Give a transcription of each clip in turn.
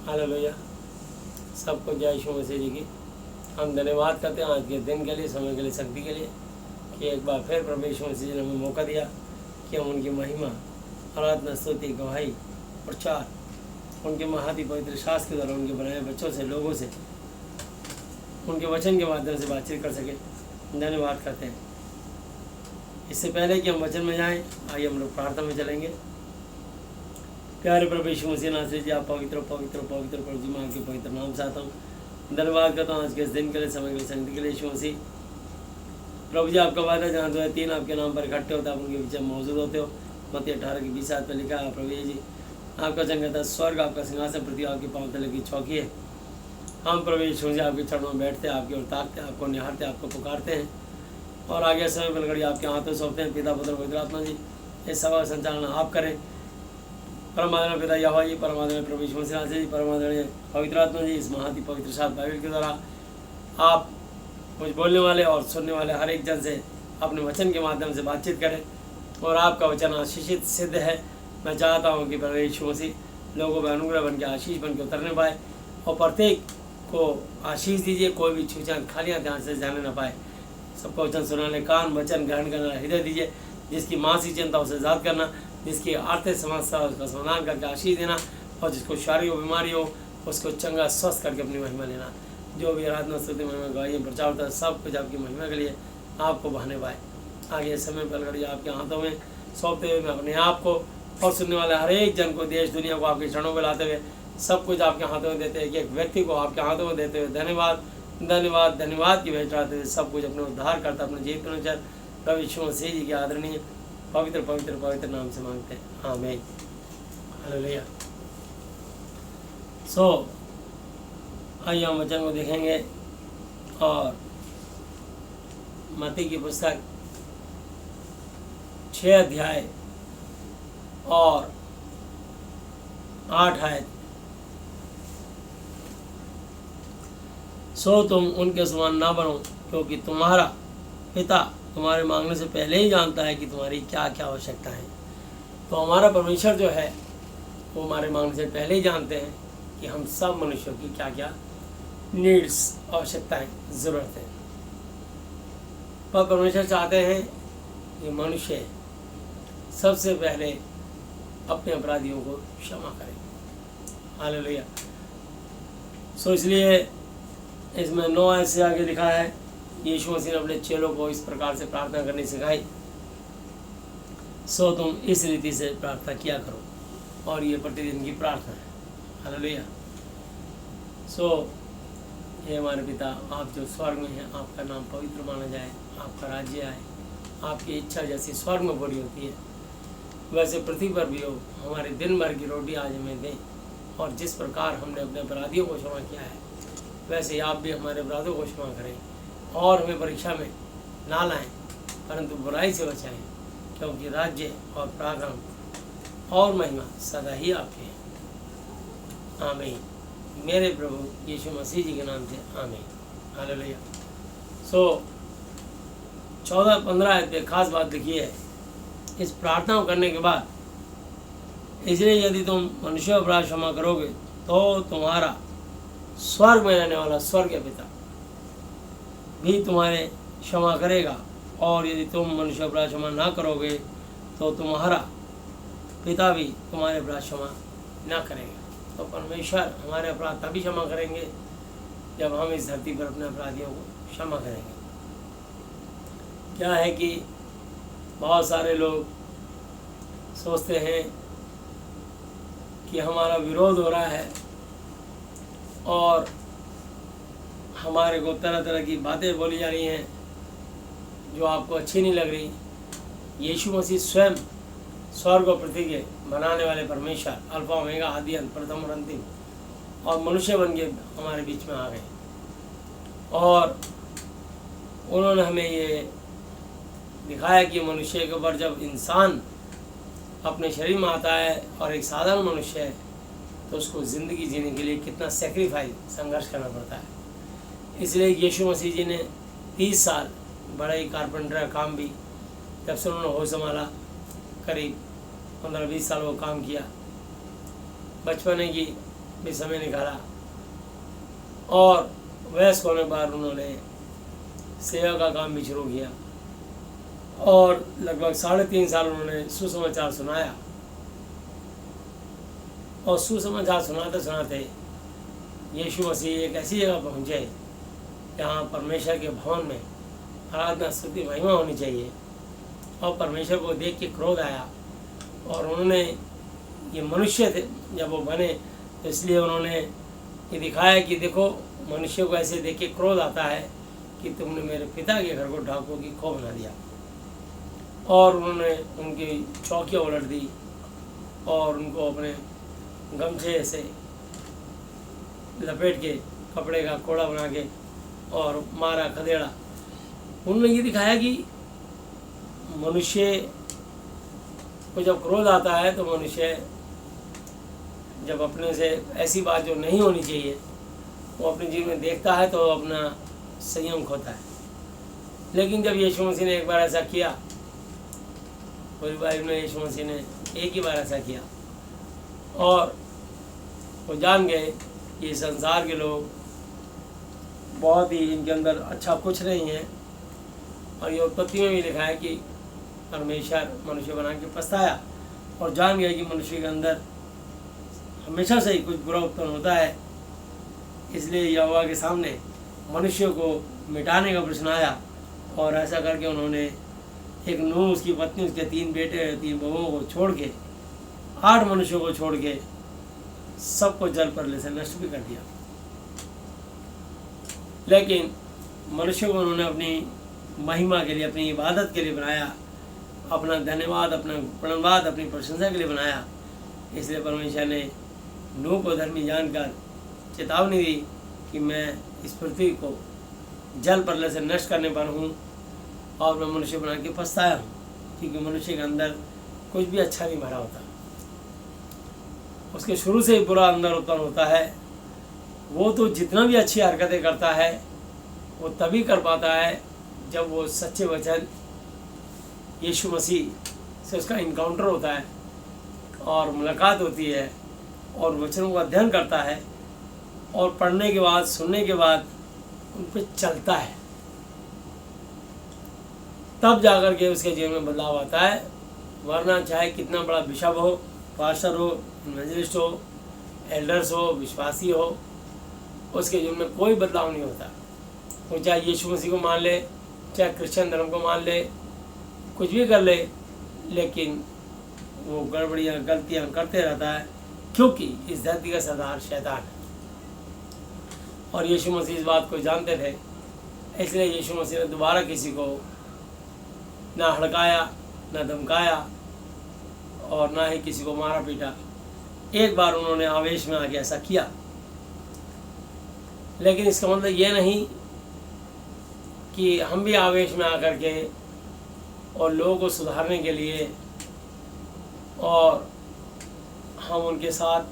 Hallelujah. सबको जय यीशु मसीह जी की। हम धन्यवाद करते हैं आज के दिन के लिए, समय के लिए, शक्ति के लिए कि एक बार फिर प्रभु यीशु मसीह जी ने हमें मौका दिया कि हम उनकी महिमा, आराधना, स्तुति, गवाही, प्रचार, उनके महाति पवित्र शास्त्र के द्वारा, उनके बनाए बच्चों से, लोगों से, उनके वचन के माध्यम से बातचीत कर सके। धन्यवाद करते हैं। इससे पहले कि हम वचन में जाएं, आइए हम लोग प्रार्थना में चलेंगे। प्यारे प्रभु यीशु मसीह नासरी जी, आप पवित्र पवित्र पवित्र प्रभु जी, मैं आपके पवित्र नाम से आता हूँ। धन्यवाद करता हूँ आज के इस दिन के लिए, समय के लिए, शक्ति के लिए। यीशु मसीह प्रभु जी, आपका वादा जहाँ 2 या 3 आपके नाम पर इकट्ठे होते हैं, आप उनके बीच में मौजूद होते हो। मत्ती 18:20 में लिखा है प्रभु जी, आपका वचन कहता है, स्वर्ग आपका सिंहासन, पृथ्वी आपकी पाँव तले की चौकी है। हम प्रभु यीशु मसीह आपके चरणों में बैठते हैं, आपकी ओर ताकते हैं, आपको निहारते हैं, आपको पुकारते हैं और आगे समय बलगड़ी आपके हाथों सौंपते हैं। पिता, पुत्र, पवित्र आत्मा जी, इस सभा का संचालन आप करें। परमात्मा पिता यहोवा जी, परमात्मा प्रभु यीशु मसीह नासरी जी, परमात्मा पवित्र आत्मा जी, इस महाति पवित्र शास्त्र बाइबल के द्वारा आप मुझ बोलने वाले और सुनने वाले हर एक जन से अपने वचन के माध्यम से बातचीत करें और आपका वचन आशीषित सिद्ध है। मैं चाहता हूँ कि प्रभु यीशु मसीह लोगों पर अनुग्रह बन के, आशीष बन के उतरने पाए और प्रत्येक को आशीष दीजिए। कोई भी छूछान खालियाँ ध्यान से जाने ना पाए। सबको वचन सुनाने कान, वचन ग्रहण करने वाला हृदय दीजिए। जिसकी मानसिक चिंता उसे आजाद करना, जिसकी आर्थिक समस्या उसका समाधान करके आशीष देना और जिसको शारीरिक हो, बीमारी हो, उसको चंगा स्वस्थ करके अपनी महिमा लेना। जो भी आराधना, स्तुति, महिमा, गवाही, प्रचार होता है, सब कुछ आपकी महिमा के लिए आपको बहाने पाए। आगे समय पर घड़ी आपके हाथों में सौंपते हुए मैं अपने आप को और सुनने वाले हर एक जन को, देश दुनिया को आपके चरणों में लाते हुए सब कुछ आपके हाथों में देते हैं, एक व्यक्ति को आपके हाथों में देते हुए धन्यवाद धन्यवाद धन्यवाद की भेंट चढ़ाते हुए सब कुछ अपने उद्धार करता, अपने जीवित अनुचर प्रभु यीशु मसीह जी के आदरणीय पवित्र पवित्र पवित्र नाम से मांगते हैं, आमीन। हालेलुया। आइए हम वचन को देखेंगे और मत्ती की पुस्तक 6 अध्याय और 8 आयत। तुम उनके समान ना बनो, क्योंकि तुम्हारा पिता तुम्हारे मांगने से पहले ही जानता है कि तुम्हारी क्या क्या आवश्यकता है। तो हमारा परमेश्वर जो है वो हमारे मांगने से पहले ही जानते हैं कि हम सब मनुष्यों की क्या क्या नीड्स, आवश्यकताएं, ज़रूरतें। पर परमेश्वर चाहते हैं कि मनुष्य सबसे पहले अपने अपराधियों को क्षमा करें। हालेलुया। इसलिए इसमें 9 आयत से आगे लिखा है, यीशु मसीह ने अपने चेलों को इस प्रकार से प्रार्थना करनी सिखाई। तुम इस रीति से प्रार्थना किया करो और ये प्रतिदिन की प्रार्थना है। हालेलुया। हे हमारे पिता, आप जो स्वर्ग में हैं, आपका नाम पवित्र माना जाए, आपका राज्य आए, आपकी इच्छा जैसी स्वर्ग में पूरी होती है वैसे पृथ्वी पर भी हो। हमारे दिन भर की रोटी आज हमें दें और जिस प्रकार हमने अपने अपराधियों को क्षमा किया है वैसे आप भी हमारे अपराधों को क्षमा करें और हमें परीक्षा में ना लाएं परंतु बुराई से बचाएं, क्योंकि राज्य और पराक्रम और महिमा सदा ही आपके हैं। आमीन। मेरे प्रभु यीशु मसीह जी के नाम से आमीन। हालेलुया। 14-15 आयत पे खास बात लिखी है इस प्रार्थना को करने के बाद, इसलिए यदि तुम मनुष्य अपराध क्षमा करोगे तो तुम्हारा स्वर्ग में रहने वाला स्वर्गीय पिता भी तुम्हारे क्षमा करेगा, और यदि तुम मनुष्य अपराध क्षमा ना करोगे तो तुम्हारा पिता भी तुम्हारे अपराध क्षमा ना करेगा। तो परमेश्वर हमारे अपराध तभी क्षमा करेंगे जब हम इस धरती पर अपने अपराधियों को क्षमा करेंगे। क्या है कि बहुत सारे लोग सोचते हैं कि हमारा विरोध हो रहा है और हमारे को तरह तरह की बातें बोली जा रही हैं जो आपको अच्छी नहीं लग रही। यीशु मसीह स्वयं स्वर्ग और पृथ्वी के बनाने वाले परमेश्वर, अल्फा ओमेगा, आदि अंत, प्रथम और अंतिम, और मनुष्य बन के हमारे बीच में आ गए और उन्होंने हमें ये दिखाया कि मनुष्य के ऊपर जब इंसान अपने शरीर में आता है और एक साधारण मनुष्य है तो उसको ज़िंदगी जीने के लिए कितना सेक्रीफाइस, संघर्ष करना पड़ता है। इसलिए यीशु मसीह जी ने 30 साल बड़ा ही कारपेंटर का काम भी, जब से उन्होंने होश संभाला, करीब 15-20 साल वो काम किया। बचपने की भी समय निकाला और वयस्क होने पर उन्होंने सेवा का काम भी शुरू किया और लगभग 3.5 साल उन्होंने सुसमाचार सुनाया। और सुसमाचार सुनाते सुनाते यीशु मसीह एक ऐसी जगह पहुँचे जहाँ परमेश्वर के भवन में आराधना स्तुति महिमा होनी चाहिए और परमेश्वर को देख के क्रोध आया। और उन्होंने, ये मनुष्य थे जब वो बने, तो इसलिए उन्होंने ये दिखाया कि देखो मनुष्य को ऐसे देख के क्रोध आता है कि तुमने मेरे पिता के घर को डाकुओं की खो बना दिया। और उन्होंने उनकी चौकियाँ उलट दी और उनको अपने गमछे से लपेट के कपड़े का कोड़ा बना के और मारा, खदेड़ा। उन्होंने ये दिखाया कि मनुष्य को जब क्रोध आता है तो मनुष्य जब अपने से ऐसी बात जो नहीं होनी चाहिए वो अपने जीवन में देखता है तो अपना संयम खोता है। लेकिन जब यीशु मसीह ने एक बार ऐसा किया, पूरी बाइबल में यीशु मसीह ने एक ही बार ऐसा किया और वो जान गए कि संसार के लोग बहुत ही, इनके अंदर अच्छा कुछ नहीं है। और ये उत्पत्ति में भी लिखा है कि परमेश्वर मनुष्य बना के पछताया और जान गया कि मनुष्य के अंदर हमेशा से ही कुछ बुरा उत्पन्न होता है। इसलिए यहोवा के सामने मनुष्य को मिटाने का प्रश्न आया और ऐसा करके उन्होंने एक नूह, उसकी पत्नी, उसके 3 बेटे, 3 बहुओं को छोड़ के, 8 मनुष्यों को छोड़ के सबको जल प्रलय से नष्ट भी कर दिया। लेकिन मनुष्य को उन्होंने अपनी महिमा के लिए, अपनी इबादत के लिए बनाया, अपना धन्यवाद, अपना प्रणवाद, अपनी प्रशंसा के लिए बनाया। इसलिए परमेश्वर ने नूह को धर्मी जानकर चेतावनी दी कि मैं इस पृथ्वी को जल प्रलय से नष्ट करने पर हूँ और मैं मनुष्य बना के पछताया हूँ, क्योंकि मनुष्य के अंदर कुछ भी अच्छा नहीं भरा होता। उसके शुरू से ही बुरा अंदर उत्पन्न होता है। वो तो जितना भी अच्छी हरकतें करता है वो तभी कर पाता है जब वो सच्चे वचन यीशु मसीह से उसका इनकाउंटर होता है और मुलाकात होती है और वचनों का अध्ययन करता है और पढ़ने के बाद, सुनने के बाद उन पर चलता है, तब जाकर के उसके जीवन में बदलाव आता है। वरना चाहे कितना बड़ा बिशप हो, पास्टर हो, इवेंजलिस्ट हो, एल्डर्स हो, विश्वासी हो, उसके जीवन में कोई बदलाव नहीं होता। वो चाहे यीशु मसीह को मान ले, चाहे क्रिश्चियन धर्म को मान ले, कुछ भी कर ले, लेकिन वो गड़बड़ियाँ, गलतियाँ करते रहता है, क्योंकि इस धरती का सरदार शैतान है। और यीशु मसीह इस बात को जानते थे, इसलिए यीशु मसीह ने दोबारा किसी को ना हड़काया, ना धमकाया और ना ही किसी को मारा पीटा। एक बार उन्होंने आवेश में आके ऐसा किया, लेकिन इसका मतलब ये नहीं कि हम भी आवेश में आकर के और लोगों को सुधारने के लिए और हम उनके साथ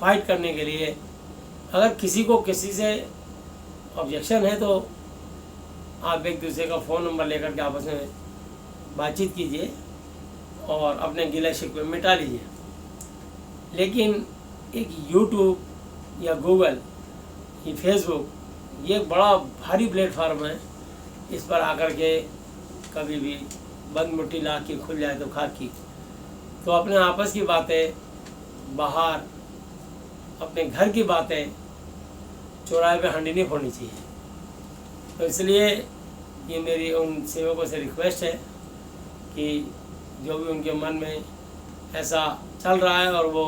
फाइट करने के लिए, अगर किसी को किसी से ऑब्जेक्शन है तो आप एक दूसरे का फ़ोन नंबर लेकर के आपस में बातचीत कीजिए और अपने गिले शिकवे मिटा लीजिए। लेकिन एक यूट्यूब या गूगल, ये फेसबुक, ये बड़ा भारी प्लेटफार्म है। इस पर आकर के कभी भी बंद मुट्ठी ला के खुल जाए तो खाकी। तो अपने आपस की बातें बाहर, अपने घर की बातें चौराहे पे हंडी नहीं फोड़नी चाहिए। तो इसलिए ये मेरी उन सेवकों से रिक्वेस्ट है कि जो भी उनके मन में ऐसा चल रहा है और वो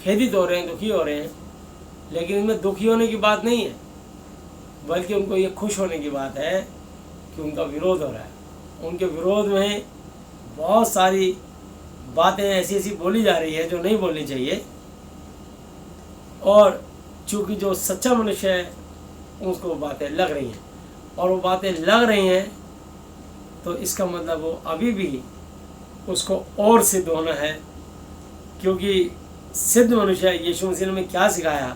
खेदित हो रहे हैं, दुखी हो रहे हैं, लेकिन इनमें दुखी होने की बात नहीं है, बल्कि उनको ये खुश होने की बात है कि उनका विरोध हो रहा है। उनके विरोध में बहुत सारी बातें ऐसी ऐसी बोली जा रही है जो नहीं बोलनी चाहिए, और चूँकि जो सच्चा मनुष्य है उसको बातें लग रही हैं, और वो बातें लग रही हैं तो इसका मतलब वो अभी भी उसको और सिद्ध होना है। क्योंकि सिद्ध मनुष्य यीशु मसीह ने क्या सिखाया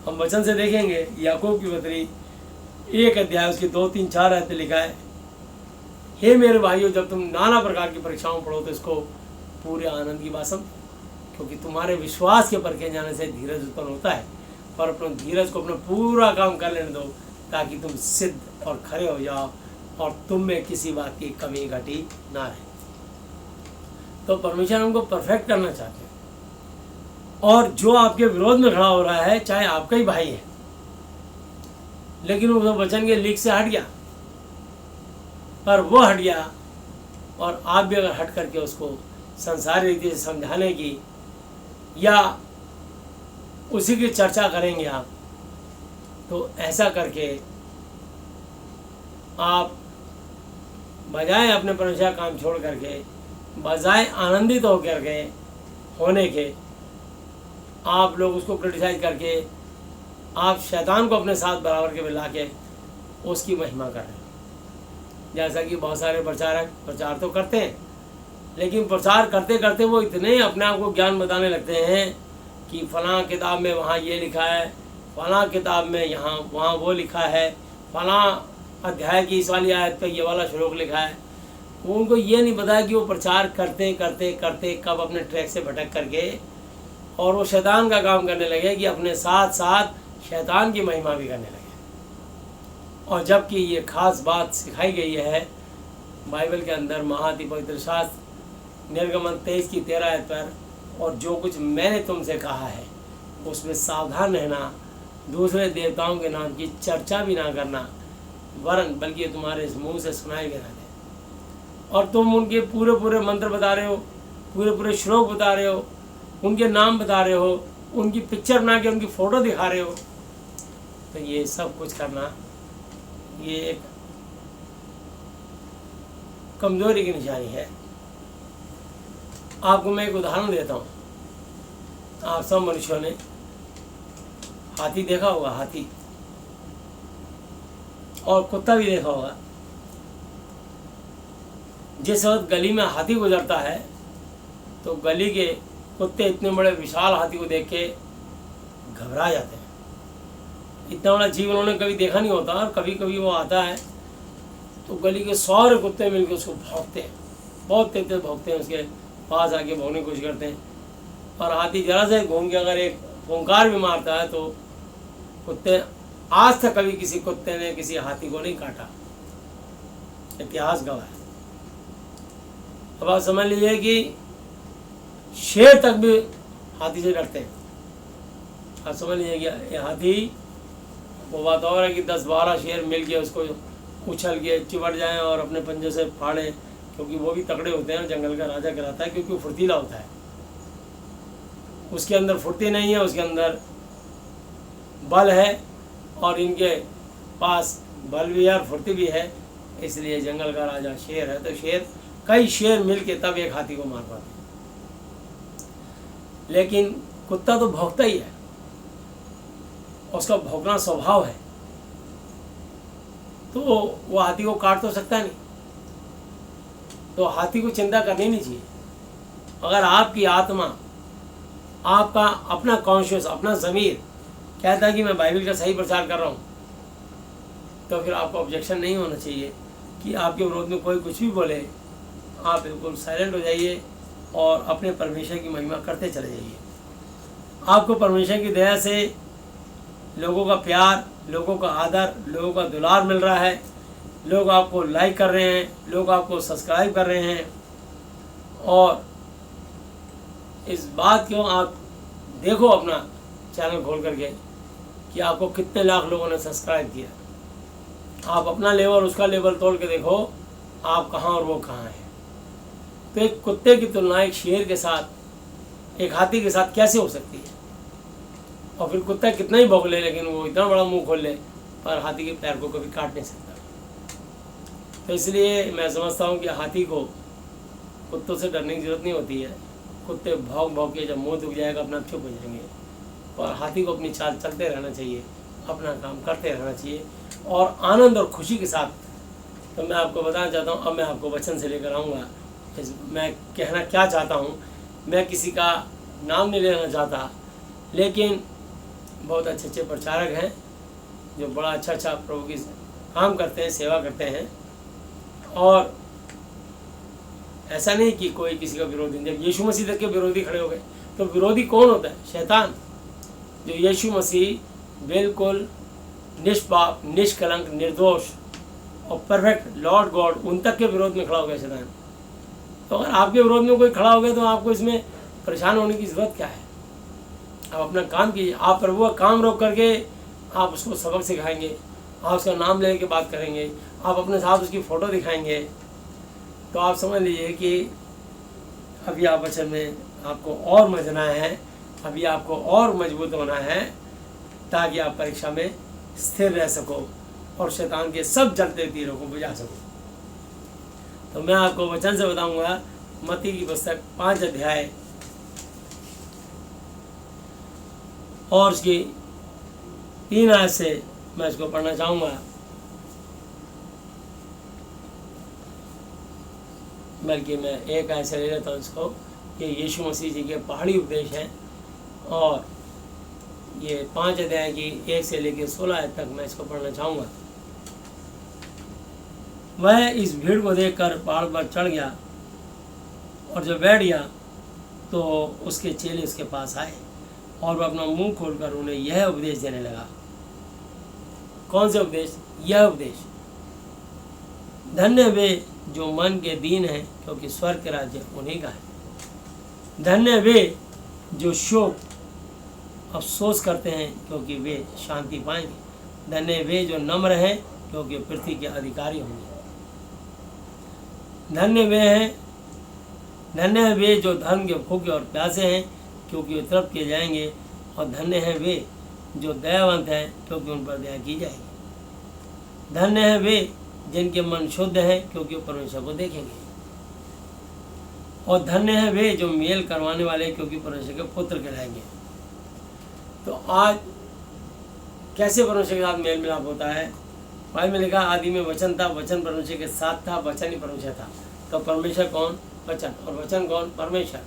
हम वचन से देखेंगे। याकूब की पत्री 1 अध्याय उसकी 2, 3, 4 आयतें लिखा है, हे मेरे भाइयों, जब तुम नाना प्रकार की परीक्षाओं में पढ़ो तो इसको पूरे आनंद की बात समझो। क्योंकि तुम्हारे विश्वास के परखे जाने से धीरज उत्पन्न होता है। पर अपने धीरज को अपना पूरा काम कर लेने दो ताकि तुम सिद्ध और खरे हो जाओ और तुम में किसी बात की कमी घटी ना रहे। तो परमेश्वर हमको परफेक्ट करना चाहते हैं। और जो आपके विरोध में खड़ा हो रहा है, चाहे आपका ही भाई है, लेकिन वो वचन के लीक से हट गया, पर वो हट गया और आप भी अगर हट करके उसको संसारी रीति से समझाने की या उसी की चर्चा करेंगे आप, तो ऐसा करके आप बजाय अपने परमेश्वर काम छोड़ करके, बजाय आनंदित होकर के होने के, आप लोग उसको क्रिटिसाइज करके आप शैतान को अपने साथ बराबर के मिला के उसकी महिमा कर रहे हैं। जैसा कि बहुत सारे प्रचारक प्रचार तो करते हैं, लेकिन प्रचार करते करते वो इतने अपने आप को ज्ञान बताने लगते हैं कि फलां किताब में वहाँ ये लिखा है, फलां किताब में यहाँ वहाँ वो लिखा है, फलां अध्याय की इस वाली आयत पे ये वाला श्लोक लिखा है। वो उनको ये नहीं पता कि वो प्रचार करते करते करते कब अपने ट्रैक से भटक करके और वो शैतान का काम करने लगे कि अपने साथ साथ शैतान की महिमा भी करने लगे। और जबकि ये खास बात सिखाई गई है बाइबल के अंदर, महाति पवित्र शास्त्र निर्गमन 23 की 13 आयत पर, और जो कुछ मैंने तुमसे कहा है उसमें सावधान रहना, दूसरे देवताओं के नाम की चर्चा भी ना करना, वरन बल्कि तुम्हारे मुंह से सुनाए भी ना दे। और तुम उनके पूरे पूरे मंत्र बता रहे हो, पूरे पूरे श्लोक बता रहे हो, उनके नाम बता रहे हो, उनकी पिक्चर बना के उनकी फ़ोटो दिखा रहे हो। तो ये सब कुछ करना ये एक कमजोरी की निशानी है। आपको मैं एक उदाहरण देता हूँ। आप सब मनुष्यों ने हाथी देखा होगा, हाथी, और कुत्ता भी देखा होगा। जिस वक्त गली में हाथी गुजरता है तो गली के कुत्ते इतने बड़े विशाल हाथी को देख के घबरा जाते हैं। इतना बड़ा जीव उन्होंने कभी देखा नहीं होता, और कभी कभी वो आता है तो गली के सारे कुत्ते मिलकर उसको भौंकते हैं, बहुत तेज तेज भौंकते हैं, उसके पास आके भौंकने की कोशिश करते हैं। और हाथी जरा से घूम के अगर एक फुंकार भी मारता है तो कुत्ते, आज तक कभी किसी कुत्ते ने किसी हाथी को नहीं काटा, इतिहास गवाह है। अब आप समझ लीजिए कि शेर तक भी हाथी से डरते हैं। आप समझ लीजिए कि हाथी, वो बात और है कि 10-12 शेर मिल के उसको उछल के चिपट जाएं और अपने पंजे से फाड़ें, क्योंकि वो भी तगड़े होते हैं, जंगल का राजा कहलाता है, क्योंकि वो फुर्तीला होता है। उसके अंदर फुर्ती नहीं है, उसके अंदर बल है, और इनके पास बल भी है और फुर्ती भी है, इसलिए जंगल का राजा शेर है। तो शेर, कई शेर मिल के तब एक हाथी को मार पाते हैं। लेकिन कुत्ता तो भौंकता ही है, उसका भौंकना स्वभाव है, तो वो हाथी को काट तो सकता नहीं। तो हाथी को चिंता करनी नहीं चाहिए। अगर आपकी आत्मा, आपका अपना कॉन्शियस, अपना ज़मीर कहता है कि मैं बाइबल का सही प्रचार कर रहा हूँ, तो फिर आपको ऑब्जेक्शन नहीं होना चाहिए कि आपके विरोध में कोई कुछ भी बोले। आप बिल्कुल साइलेंट हो जाइए और अपने परमेश्वर की महिमा करते चले जाइए। आपको परमेश्वर की दया से लोगों का प्यार, लोगों का आदर, लोगों का दुलार मिल रहा है। लोग आपको लाइक कर रहे हैं, लोग आपको सब्सक्राइब कर रहे हैं। और इस बात को आप देखो अपना चैनल खोल करके कि आपको कितने लाख लोगों ने सब्सक्राइब किया। आप अपना लेवल, उसका लेवल तोड़ के देखो, आप कहाँ और वो कहाँ है। तो एक कुत्ते की तुलना एक शेर के साथ, एक हाथी के साथ कैसे हो सकती है? और फिर कुत्ता कितना ही भौंक ले, लेकिन वो इतना बड़ा मुंह खोल ले, पर हाथी के पैर को कभी काट नहीं सकता। तो इसलिए मैं समझता हूँ कि हाथी को कुत्तों से डरने की जरूरत नहीं होती है। कुत्ते भौंक भौंक के जब मुँह दुख जाएगा अपना चुप हो जाएंगे, और हाथी को अपनी चाल चलते रहना चाहिए, अपना काम करते रहना चाहिए और आनंद और खुशी के साथ। तो मैं आपको बताना चाहता हूँ, अब मैं आपको वचन से लेकर आऊँगा। मैं कहना क्या चाहता हूँ, मैं किसी का नाम नहीं लेना चाहता, लेकिन बहुत अच्छे अच्छे प्रचारक हैं जो बड़ा अच्छा प्रभु की काम करते हैं, सेवा करते हैं। और ऐसा नहीं कि कोई किसी का विरोधी, जब यीशु मसीह तक के विरोधी खड़े हो गए, तो विरोधी कौन होता है? शैतान। जो यीशु मसीह बिल्कुल निष्पाप, निष्कलंक, निर्दोष और परफेक्ट लॉर्ड गॉड, उन तक के विरोध में खड़ा हो गया शैतान। तो अगर आपके विरोध में कोई खड़ा हो गया तो आपको इसमें परेशान होने की ज़रूरत क्या है? आप अपना काम कीजिए। आप प्रभु का काम रोक करके आप उसको सबक सिखाएंगे, आप उसका नाम लेने की बात करेंगे, आप अपने साथ उसकी फ़ोटो दिखाएंगे, तो आप समझ लीजिए कि अभी आप वचन में आपको और मजना है, अभी आपको और मजबूत होना है, ताकि आप परीक्षा में स्थिर रह सको और शैतान के सब जलते तीरों को बुझा सको। तो मैं आपको वचन से बताऊंगा, मत्ती की पुस्तक 5 अध्याय और उसकी 3 आयत से मैं इसको पढ़ना चाहूँगा। बल्कि मैं एक आयत से ले लेता हूँ इसको। ये यीशु मसीह जी के पहाड़ी उपदेश हैं और ये 5 अध्याय की 1 से लेकर 16 आयत तक मैं इसको पढ़ना चाहूँगा। वह इस भीड़ को देखकर पहाड़ पर चढ़ गया और जब बैठ गया तो उसके चेले उसके पास आए और वह अपना मुंह खोलकर उन्हें यह उपदेश देने लगा। कौन से उपदेश? यह उपदेश, धन्य वे जो मन के दीन हैं, क्योंकि स्वर्ग के राज्य उन्हीं का है। धन्य वे जो शोक अफसोस करते हैं, क्योंकि वे शांति पाएंगे। धन्य वे जो नम्र हैं, क्योंकि पृथ्वी के अधिकारी होंगे। धन्य वे जो धर्म के भूखे और प्यासे हैं, क्योंकि वे तृप्त किए जाएंगे। और धन्य हैं वे जो दयावंत हैं, क्योंकि उन पर दया की जाएगी। धन्य हैं वे जिनके मन शुद्ध हैं, क्योंकि परमेश्वर को देखेंगे। और धन्य हैं वे जो मेल करवाने वाले, क्योंकि परमेश्वर के पुत्र कहलाएंगे। तो आज कैसे परमेश्वर के साथ मेल मिलाप होता है? बाइबल में लिखा, आदि में वचन था, वचन परमेश्वर के साथ था, वचन ही परमेश्वर था। तो परमेश्वर कौन? वचन। और वचन कौन? परमेश्वर।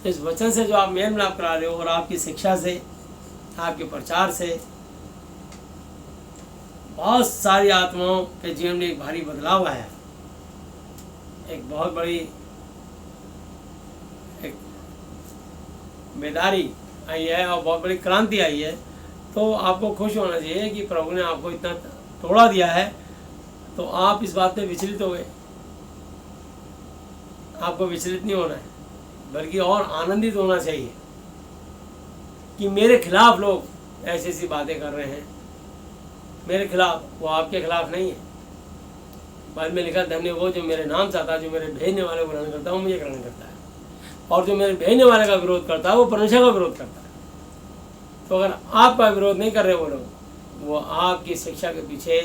तो इस वचन से जो आप मेल मिलाप करा रहे हो और आपकी शिक्षा से, आपके प्रचार से बहुत सारी आत्माओं के जीवन में एक भारी बदलाव आया, एक बहुत बड़ी एक बेदारी आई है और बहुत बड़ी क्रांति आई है। तो आपको खुश होना चाहिए कि प्रभु ने आपको इतना तोड़ा दिया है। तो आप इस बात पे विचलित हो गए, आपको विचलित नहीं होना है, बल्कि और आनंदित होना चाहिए कि मेरे खिलाफ लोग ऐसी ऐसी बातें कर रहे हैं। मेरे खिलाफ, वो आपके खिलाफ नहीं है। बाद में लिखा, धन्य वो जो मेरे नाम चाहता है, जो मेरे भेजने वाले को ग्रहण करता है, वो मुझे ग्रहण करता है। और जो मेरे भेजने वाले का विरोध करता है, वो परमेश्वर का विरोध करता है। तो अगर आपका विरोध नहीं कर रहे वो लोग, वो आपकी शिक्षा के पीछे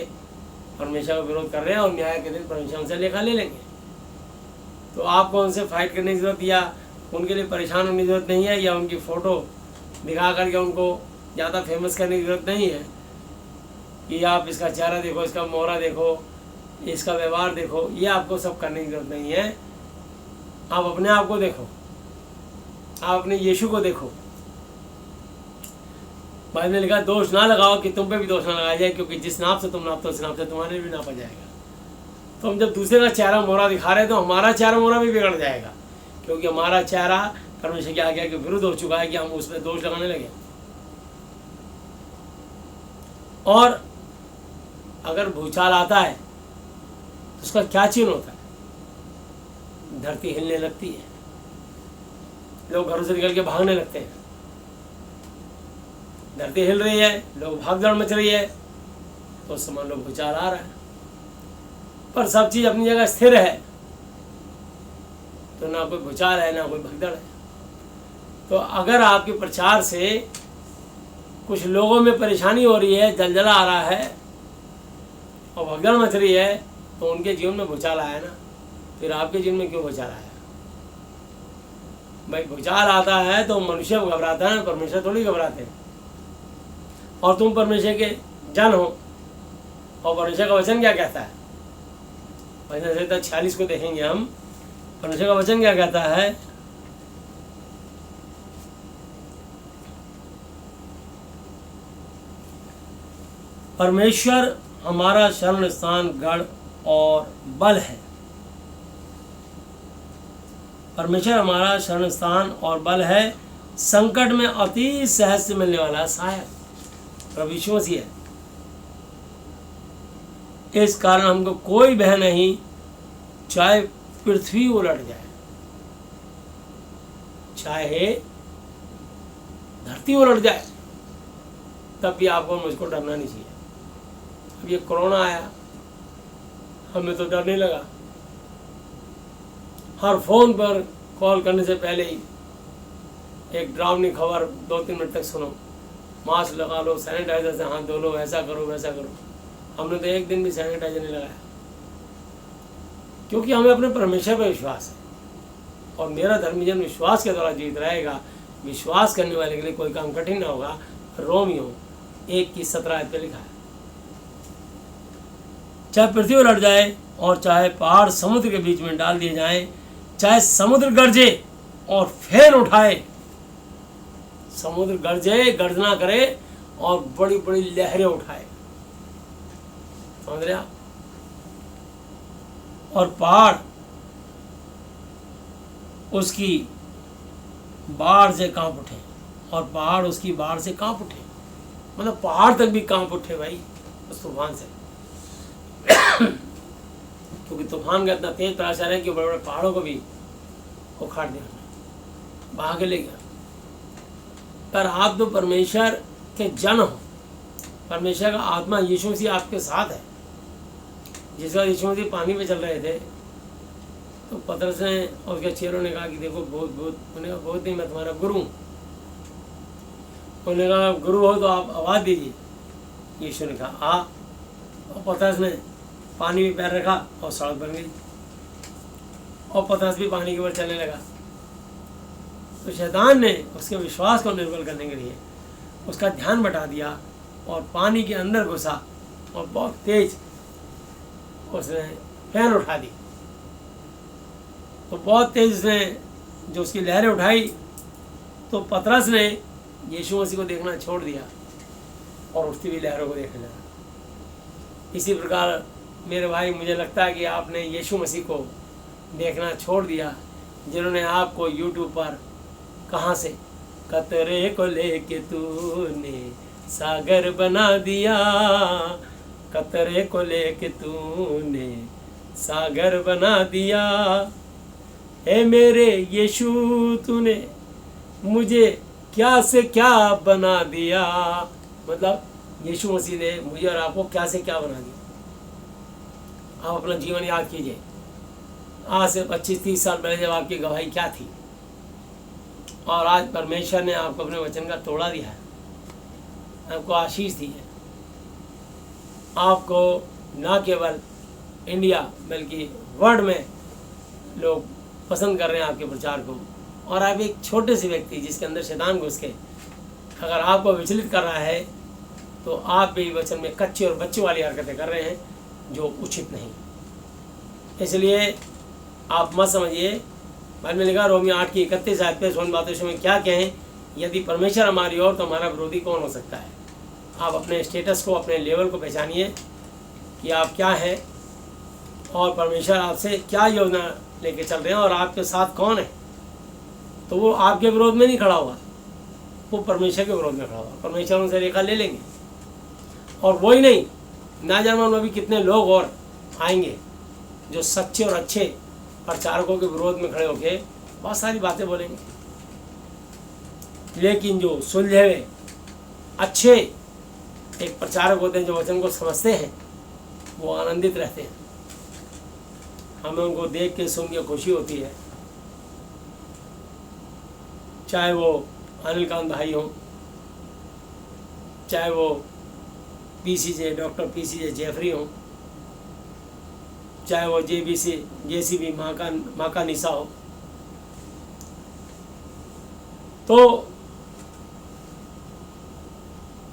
परमेश्वर का विरोध कर रहे हैं और न्याय के दिन परमेश्वर उनसे लेखा ले लेंगे। तो आपको उनसे फाइट करने की जरूरत या उनके लिए परेशान होने की जरूरत नहीं है, या उनकी फ़ोटो दिखा करके उनको ज़्यादा फेमस करने की जरूरत नहीं है कि आप इसका चेहरा देखो, इसका मोहरा देखो, इसका व्यवहार देखो। ये आपको सब करने की जरूरत नहीं है। आप अपने आप को देखो, आप अपने यीशु को देखो। बाइबल में लिखा, दोष ना लगाओ कि तुम पे भी दोष ना लगाया जाए, क्योंकि जिस नाप से तुम नापते हो उस नाप से तुम्हारे भी नापा जाएगा। तो हम जब दूसरे का चेहरा मोहरा दिखा रहे हैं तो हमारा चेहरा मोहरा भी बिगड़ जाएगा, क्योंकि हमारा चेहरा परमेश्वर की आज्ञा के विरुद्ध हो चुका है कि हम उस पर दोष लगाने लगे। और अगर भूचाल आता है तो उसका क्या चिन्ह होता है? धरती हिलने लगती है, लोग घरों से निकल के भागने लगते हैं। धरती हिल रही है, लोग भागदौड़ मच रही है, तो उस समय लोग भूचाल आ रहा है। पर सब चीज अपनी जगह स्थिर है, तो ना कोई भूचाल है ना कोई भगदड़ है। तो अगर आपके प्रचार से कुछ लोगों में परेशानी हो रही है, जलजला आ रहा है और भगदड़ मच रही है, तो उनके जीवन में भूचाल आया ना, फिर आपके जीवन में क्यों भूचाल आया? भाई भूचाल आता है तो मनुष्य घबराता है, परमेश्वर थोड़ी घबराते हैं। और तुम परमेश्वर के जन हो, और परमेश्वर का वचन क्या कहता है? वचन से 46 को देखेंगे हम। परमेश्वर का वचन क्या कहता है? परमेश्वर हमारा शरण स्थान, गढ़ और बल है। परमेश्वर हमारा शरण स्थान और बल है, संकट में अति सहज से मिलने वाला सहायक प्रभु यीशु मसीह है। इस कारण हमको कोई भय नहीं, चाहे पृथ्वी उलट जाए, चाहे धरती उलट जाए, तब भी आपको मुझको डरना नहीं चाहिए। अब ये कोरोना आया, हमें तो डर नहीं लगा। हर फोन पर कॉल करने से पहले ही एक डरावनी खबर 2-3 मिनट तक सुनो, मास्क लगा लो, सैनिटाइजर से हाथ धो लो, ऐसा करो वैसा करो। हमने तो एक दिन भी सैनिटाइजर नहीं लगाया, क्योंकि हमें अपने परमेश्वर पर विश्वास है और मेरा धर्मी जन विश्वास के द्वारा जीवित रहेगा। विश्वास करने वाले के लिए कोई काम कठिन ना होगा। रोमियो 1:17 पे लिखा है। चाहे पृथ्वी उलट जाए और चाहे पहाड़ समुद्र के बीच में डाल दिए जाएं, चाहे समुद्र गरजे और फेन उठाए, समुद्र गरजे, गर्जना करे और बड़ी बड़ी लहरें उठाए, समझ रहे आप, और पहाड़ उसकी बाढ़ से कांप उठे और पहाड़ उसकी बाढ़ से कांप उठे, मतलब पहाड़ तक भी कांप उठे भाई उस तूफान से। क्योंकि तूफान का इतना तेज प्रसार है कि बड़े बड़े पहाड़ों को भी उखाड़ दिया, बहा के ले गया। पर आप तो परमेश्वर के जन हो, परमेश्वर का आत्मा यीशु मसीह आपके साथ है। जिस बार यीशु मसीह पानी पे चल रहे थे तो पतरस ने और उसके चेलों ने कहा कि देखो बहुत बहुत, उन्होंने कहा बहुत नहीं, मैं तुम्हारा गुरु हूँ। उन्होंने कहा गुरु हो तो आप आवाज़ दीजिए। यीशु ने कहा आ, और पतरस ने पानी में पैर रखा और सड़क बन गई और पतरस भी पानी के ऊपर चलने लगा। तो शैतान ने उसके विश्वास को निर्बल करने के लिए उसका ध्यान बटा दिया और पानी के अंदर घुसा और बहुत तेज उसने फैन उठा दी। तो बहुत तेज उसने जो उसकी लहरें उठाई, तो पतरस ने यीशु मसीह को देखना छोड़ दिया और उठती हुई लहरों को देखने लगा। इसी प्रकार मेरे भाई, मुझे लगता है कि आपने यीशु मसीह को देखना छोड़ दिया, जिन्होंने आपको यूट्यूब पर कहाँ से कतरे को लेके तूने सागर बना दिया, कतरे को लेके तूने सागर बना दिया, हे मेरे यीशु तूने मुझे क्या से क्या बना दिया। मतलब यीशु मसीह ने मुझे और आपको क्या से क्या बना दिया। आप अपना जीवन याद कीजिए, आज से 25-30 साल पहले जब आपकी गवाही क्या थी, और आज परमेश्वर ने आपको अपने वचन का तोड़ा दिया है, आपको आशीष दी है। आपको ना केवल इंडिया बल्कि वर्ल्ड में लोग पसंद कर रहे हैं आपके प्रचार को, और आप एक छोटे से व्यक्ति जिसके अंदर शैतान घुस के अगर आपको विचलित कर रहा है, तो आप भी वचन में कच्चे और बच्चे वाली हरकतें कर रहे हैं जो उचित नहीं। इसलिए आप मत समझिए। बाइबल में लिखा रोमियो 8:31 आयत पे उन बातों से में क्या कहें, यदि परमेश्वर हमारी ओर तो हमारा विरोधी कौन हो सकता है। आप अपने स्टेटस को, अपने लेवल को पहचानिए कि आप क्या हैं और परमेश्वर आपसे क्या योजना लेके चल रहे हैं और आपके साथ कौन है। तो वो आपके विरोध में नहीं खड़ा होगा, वो परमेश्वर के विरोध में खड़ा होगा। परमेश्वर उनसे रेखा ले लेंगे, और वही नहीं, ना जाने उनमें भी कितने लोग और आएंगे जो सच्चे और अच्छे प्रचारकों के विरोध में खड़े होकर बहुत सारी बातें बोलेंगे। लेकिन जो सुलझे हुए अच्छे एक प्रचारक होते हैं, जो वचन को समझते हैं, वो आनंदित रहते हैं। हमें उनको देख के, सुन के खुशी होती है। चाहे वो अनिल कांत भाई हो, चाहे वो डॉक्टर पीसीजे जेफरी हो, चाहे वो जेसीबी माँ का निशा हो, तो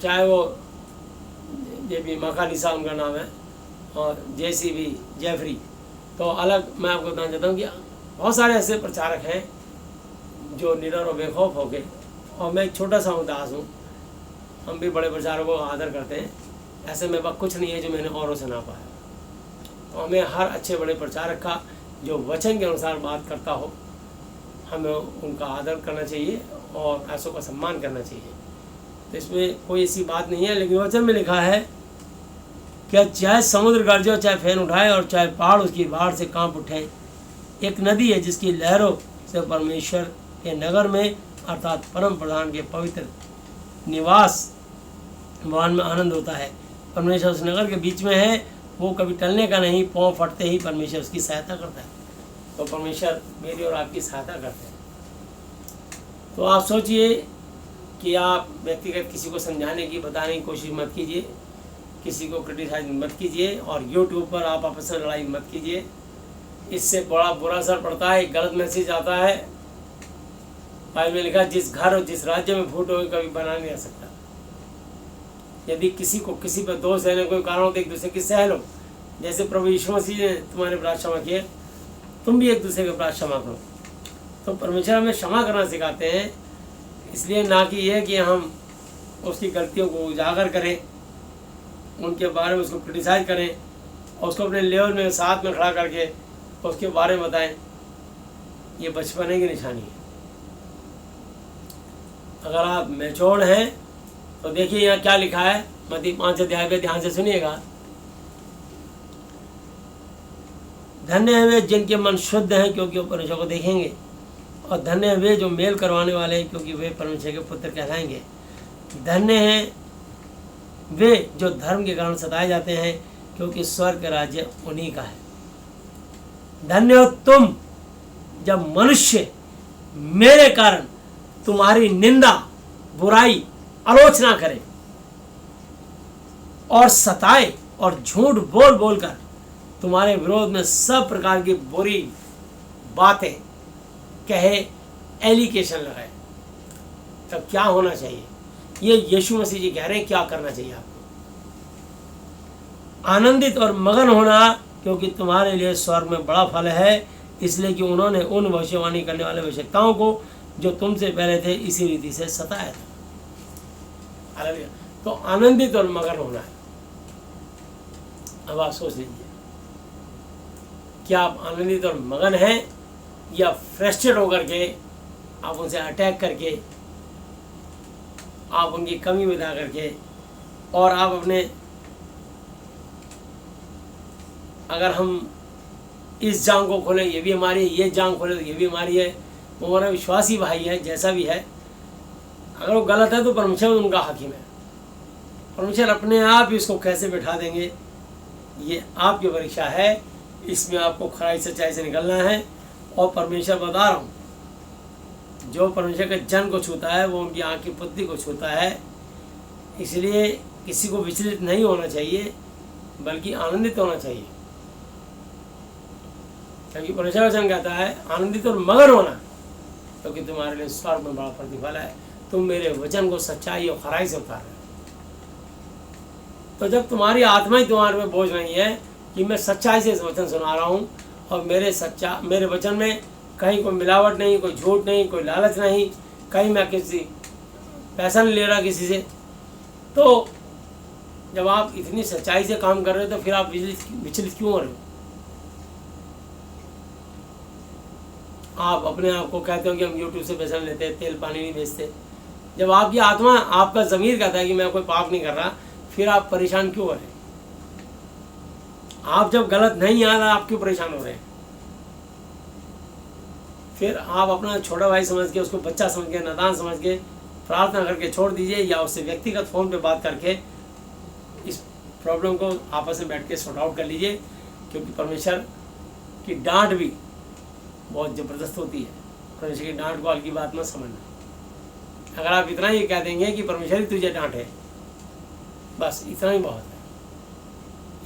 चाहे वो जेबी माँ का निशा उनका नाम है, और जेसीबी जेफरी, तो अलग मैं आपको बताना चाहता हूँ कि बहुत सारे ऐसे प्रचारक हैं जो निडर और बेखौफ हो गए। और मैं एक छोटा सा उदास हूँ, हम भी बड़े प्रचारकों का आदर करते हैं, ऐसे में वक्त कुछ नहीं है जो मैंने औरों से ना पाया। तो हमें हर अच्छे बड़े प्रचारक का जो वचन के अनुसार बात करता हो, हमें उनका आदर करना चाहिए और ऐसों का सम्मान करना चाहिए। तो इसमें कोई ऐसी बात नहीं है, लेकिन वचन में लिखा है कि चाहे समुद्र गरजे, चाहे फैन उठाए और चाहे पहाड़ उसकी बाढ़ से कांप उठे, एक नदी है जिसकी लहरों से परमेश्वर के नगर में अर्थात परम प्रधान के पवित्र निवास भवन में आनंद होता है। परमेश्वर उस नगर के बीच में है, वो कभी टलने का नहीं, पाँव फटते ही परमेश्वर उसकी सहायता करता है। तो परमेश्वर मेरी और आपकी सहायता करते हैं। तो आप सोचिए कि आप व्यक्तिगत किसी को समझाने की, बताने की कोशिश मत कीजिए, किसी को क्रिटिसाइज मत कीजिए, और यूट्यूब पर आप आपस में लड़ाई मत कीजिए। इससे बड़ा बुरा असर पड़ता है, गलत मैसेज आता है। बाइबल में लिखा, जिस घर और जिस राज्य में फूट होगी कभी बना नहीं जा सकता। यदि किसी को किसी पर दोष देने कोई कारण हो तो एक दूसरे की सह लो। जैसे प्रभु यीशु मसीह ने तुम्हारे अपराध क्षमा किए, तुम भी एक दूसरे के अपराध क्षमा करो। तो परमेश्वर हमें क्षमा करना सिखाते हैं, इसलिए ना कि यह कि हम उसकी गलतियों को उजागर करें, उनके बारे में उसको क्रिटिसाइज करें और उसको अपने लेवल में साथ में खड़ा करके उसके बारे में बताएं। ये बचपने की निशानी है। अगर आप मैच्योर्ड हैं तो देखिए यहाँ क्या लिखा है, मत्ती 5 अध्याय पे ध्यान से सुनिएगा। धन्य है वे जिनके मन शुद्ध हैं, क्योंकि वो परमेश्वर को देखेंगे। और धन्य है वे जो मेल करवाने वाले हैं, क्योंकि वे परमेश्वर के पुत्र कहलाएंगे। धन्य हैं वे जो धर्म के कारण सताए जाते हैं, क्योंकि स्वर्ग का राज्य उन्हीं का है। धन्य हो तुम जब मनुष्य मेरे कारण तुम्हारी निंदा, बुराई, आलोचना करे और सताए और झूठ बोल बोलकर तुम्हारे विरोध में सब प्रकार की बुरी बातें कहे, एलिगेशन लगाए। तब क्या होना चाहिए? ये यीशु मसीह जी कह रहे हैं क्या करना चाहिए आपको। आनंदित और मगन होना, क्योंकि तुम्हारे लिए स्वर्ग में बड़ा फल है, इसलिए कि उन्होंने उन भविष्यवाणी करने वाले भविष्यवक्ताओं को जो तुमसे पहले थे इसी रीति से सताया था। हालेलुया। तो आनंदित और मगन होना है। अब आप सोच लीजिए, क्या आप आनंदित और मगन हैं या फ्रस्ट्रेट होकर के आप उनसे अटैक करके, आप उनकी कमी बता करके, और आप अपने, अगर हम इस जांग को खोलें ये भी हमारी है, ये जांग खोले तो ये भी हमारी है। वो हमारा विश्वासी भाई है, जैसा भी है, अगर वो गलत है तो परमेश्वर उनका हाकिम है। परमेश्वर अपने आप ही उसको कैसे बैठा देंगे, ये आपकी परीक्षा है। इसमें आपको खराई सच्चाई से निकलना है। और परमेश्वर बता रहा हूँ, जो परमेश्वर के जन को छूता है वो उनकी आँख की पुतली को छूता है। इसलिए किसी को विचलित नहीं होना चाहिए, बल्कि आनंदित होना चाहिए, क्योंकि परमेश्वर वचन कहता है आनंदित और मगन होना, क्योंकि तुम्हारे लिए स्वर्ग में बड़ा प्रतिफल है। तुम मेरे वचन को सच्चाई और खराई से उतार रहे हो। तो जब तुम्हारी आत्मा ही तुम्हारे में बोझ नहीं है कि मैं सच्चाई से इस वचन सुना रहा हूँ और मेरे वचन में कहीं कोई मिलावट नहीं, कोई झूठ नहीं, कोई लालच नहीं, कहीं मैं किसी पैसा नहीं ले रहा किसी से, तो जब आप इतनी सच्चाई से काम कर रहे हो तो फिर आप विचलित क्यों हो रहे हो? आप अपने आप को कहते हो कि हम यूट्यूब से पैसा लेते हैं, तेल पानी नहीं बेचते। जब आपकी आत्मा, आपका ज़मीर कहता है कि मैं कोई पाप नहीं कर रहा, फिर आप परेशान क्यों हो रहे हैं? आप जब गलत नहीं आ रहा, आप क्यों परेशान हो रहे हैं? फिर आप अपना छोटा भाई समझ के, उसको बच्चा समझ के, नादान समझ के प्रार्थना करके छोड़ दीजिए, या उससे व्यक्तिगत फ़ोन पे बात करके इस प्रॉब्लम को आपस में बैठ के सॉर्ट आउट कर लीजिए, क्योंकि परमेश्वर की डांट भी बहुत ज़बरदस्त होती है। परमेश्वर की डांट को हल्की बात मत समझना। अगर आप इतना ही कह देंगे कि परमेश्वर ही तुझे डांटे, बस इतना ही बहुत है,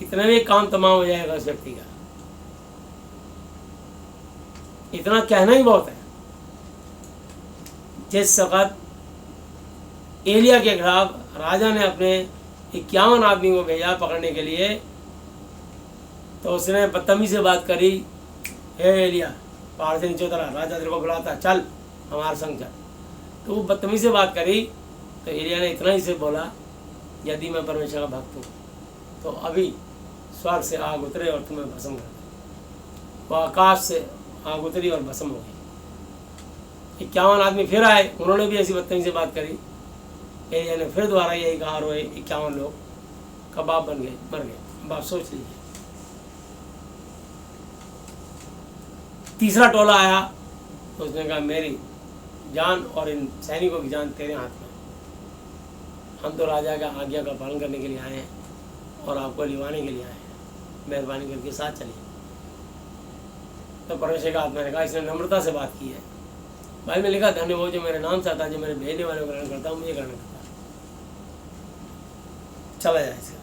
इतना में काम तमाम हो जाएगा उस व्यक्ति का। इतना कहना ही बहुत है। जिस वक़्त एलिया के खिलाफ राजा ने अपने 51 आदमी को भेजा पकड़ने के लिए, तो उसने बदतमीजी से बात करी, हे एलिया पहाड़ से नीचे उतरा, राजा तेरे को बुलाता, चल हमारे संग चल। तो वो बदतमीजी से बात करी, तो एलिया ने इतना ही से बोला, यदि मैं परमेश्वर का भक्त हूँ तो अभी स्वर्ग से आग उतरे और तुम्हें भस्म कर दे। वो आकाश से आग उतरी और भस्म हो गई। 51 आदमी फिर आए, उन्होंने भी ऐसी बदतमीजी से बात करी। एलिया ने फिर दोबारा यही कहा और 51 लोग कबाब बन गए, मर गए। अब आप सोच लीजिए। तीसरा टोला आया तो उसने कहा मेरी जान और इन सैनिकों की जान तेरे हाथ में, हम तो राजा का आज्ञा का पालन करने के लिए आए हैं और आपको लिवाने के लिए आए हैं, मेहरबानी करके साथ चलिए। तो परमेश्वर का आत्मा ने कहा, इसने नम्रता से बात की है। भाई में लिखा, धन्य वो जो मेरे नाम से आता है, जो मेरे भेजने वाले को ग्रहण करता है, मुझे ग्रहण करता है, चला जाए इसका।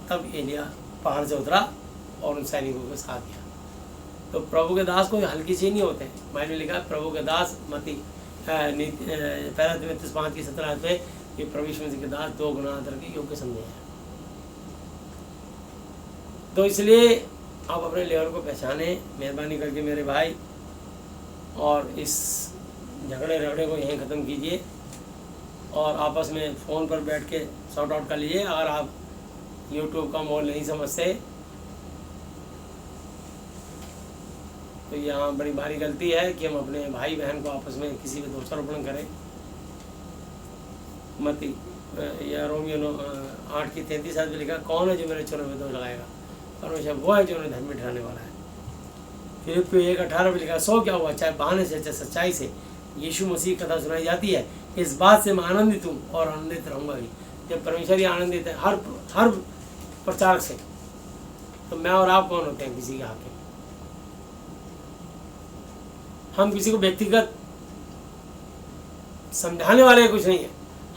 तब एलिया पहाड़ से उतरा और उन सैनिकों के साथ गया। तो प्रभु के दास कोई हल्की चीज नहीं होते हैं। बाइबल में लिखा है, प्रभु के दास मती पहला तिमुथियुस 5:17 पे, ये प्रभु यीशु मसीह के दास 2 गुना आदर के योग्य समझे हैं। तो इसलिए आप अपने लेवल को पहचाने, मेहरबानी करके मेरे भाई, और इस झगड़े रगड़े को यहीं ख़त्म कीजिए और आपस में फ़ोन पर बैठ के सॉर्ट आउट कर लीजिए। अगर आप यूट्यूब का मोल नहीं समझते तो यहाँ बड़ी भारी गलती है कि हम अपने भाई बहन को आपस में किसी पे दोषारोपण करें। मती या रोमियो 8:33 में लिखा, कौन है जो मेरे चोरों में दोष लगाएगा, परमेश्वर वो है जो उन्हें धर्मी ठहराने वाला है। फिलिप्पियों 1:18 में लिखा, सो क्या हुआ, चाहे बहाने से चाहे सच्चाई से यीशु मसीह की कथा सुनाई जाती है, इस बात से मैं आनंदित हूँ और आनंदित रहूँगा भी। जब परमेश्वर ही आनंदित है हर प्रचारक से, तो मैं और आप कौन होते हैं किसी के हाकिम? हम किसी को व्यक्तिगत समझाने वाले कुछ नहीं है।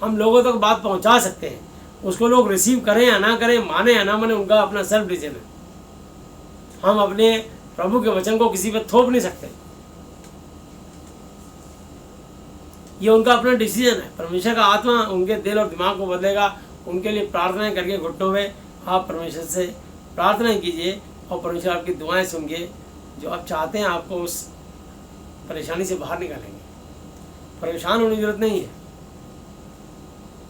हम लोगों तक बात पहुंचा सकते हैं, उसको लोग रिसीव करें या ना करें, माने या ना माने, उनका अपना सेल्फ डिसीजन है। हम अपने प्रभु के वचन को किसी पर थोप नहीं सकते, ये उनका अपना डिसीजन है। परमेश्वर का आत्मा उनके दिल और दिमाग को बदलेगा। उनके लिए प्रार्थनाएं करके घुटनों में आप परमेश्वर से प्रार्थनाएं कीजिए और परमेश्वर आपकी दुआएं सुनिए। जो आप चाहते हैं आपको उस परेशानी से बाहर निकालेंगे। परेशान होने की जरूरत नहीं है।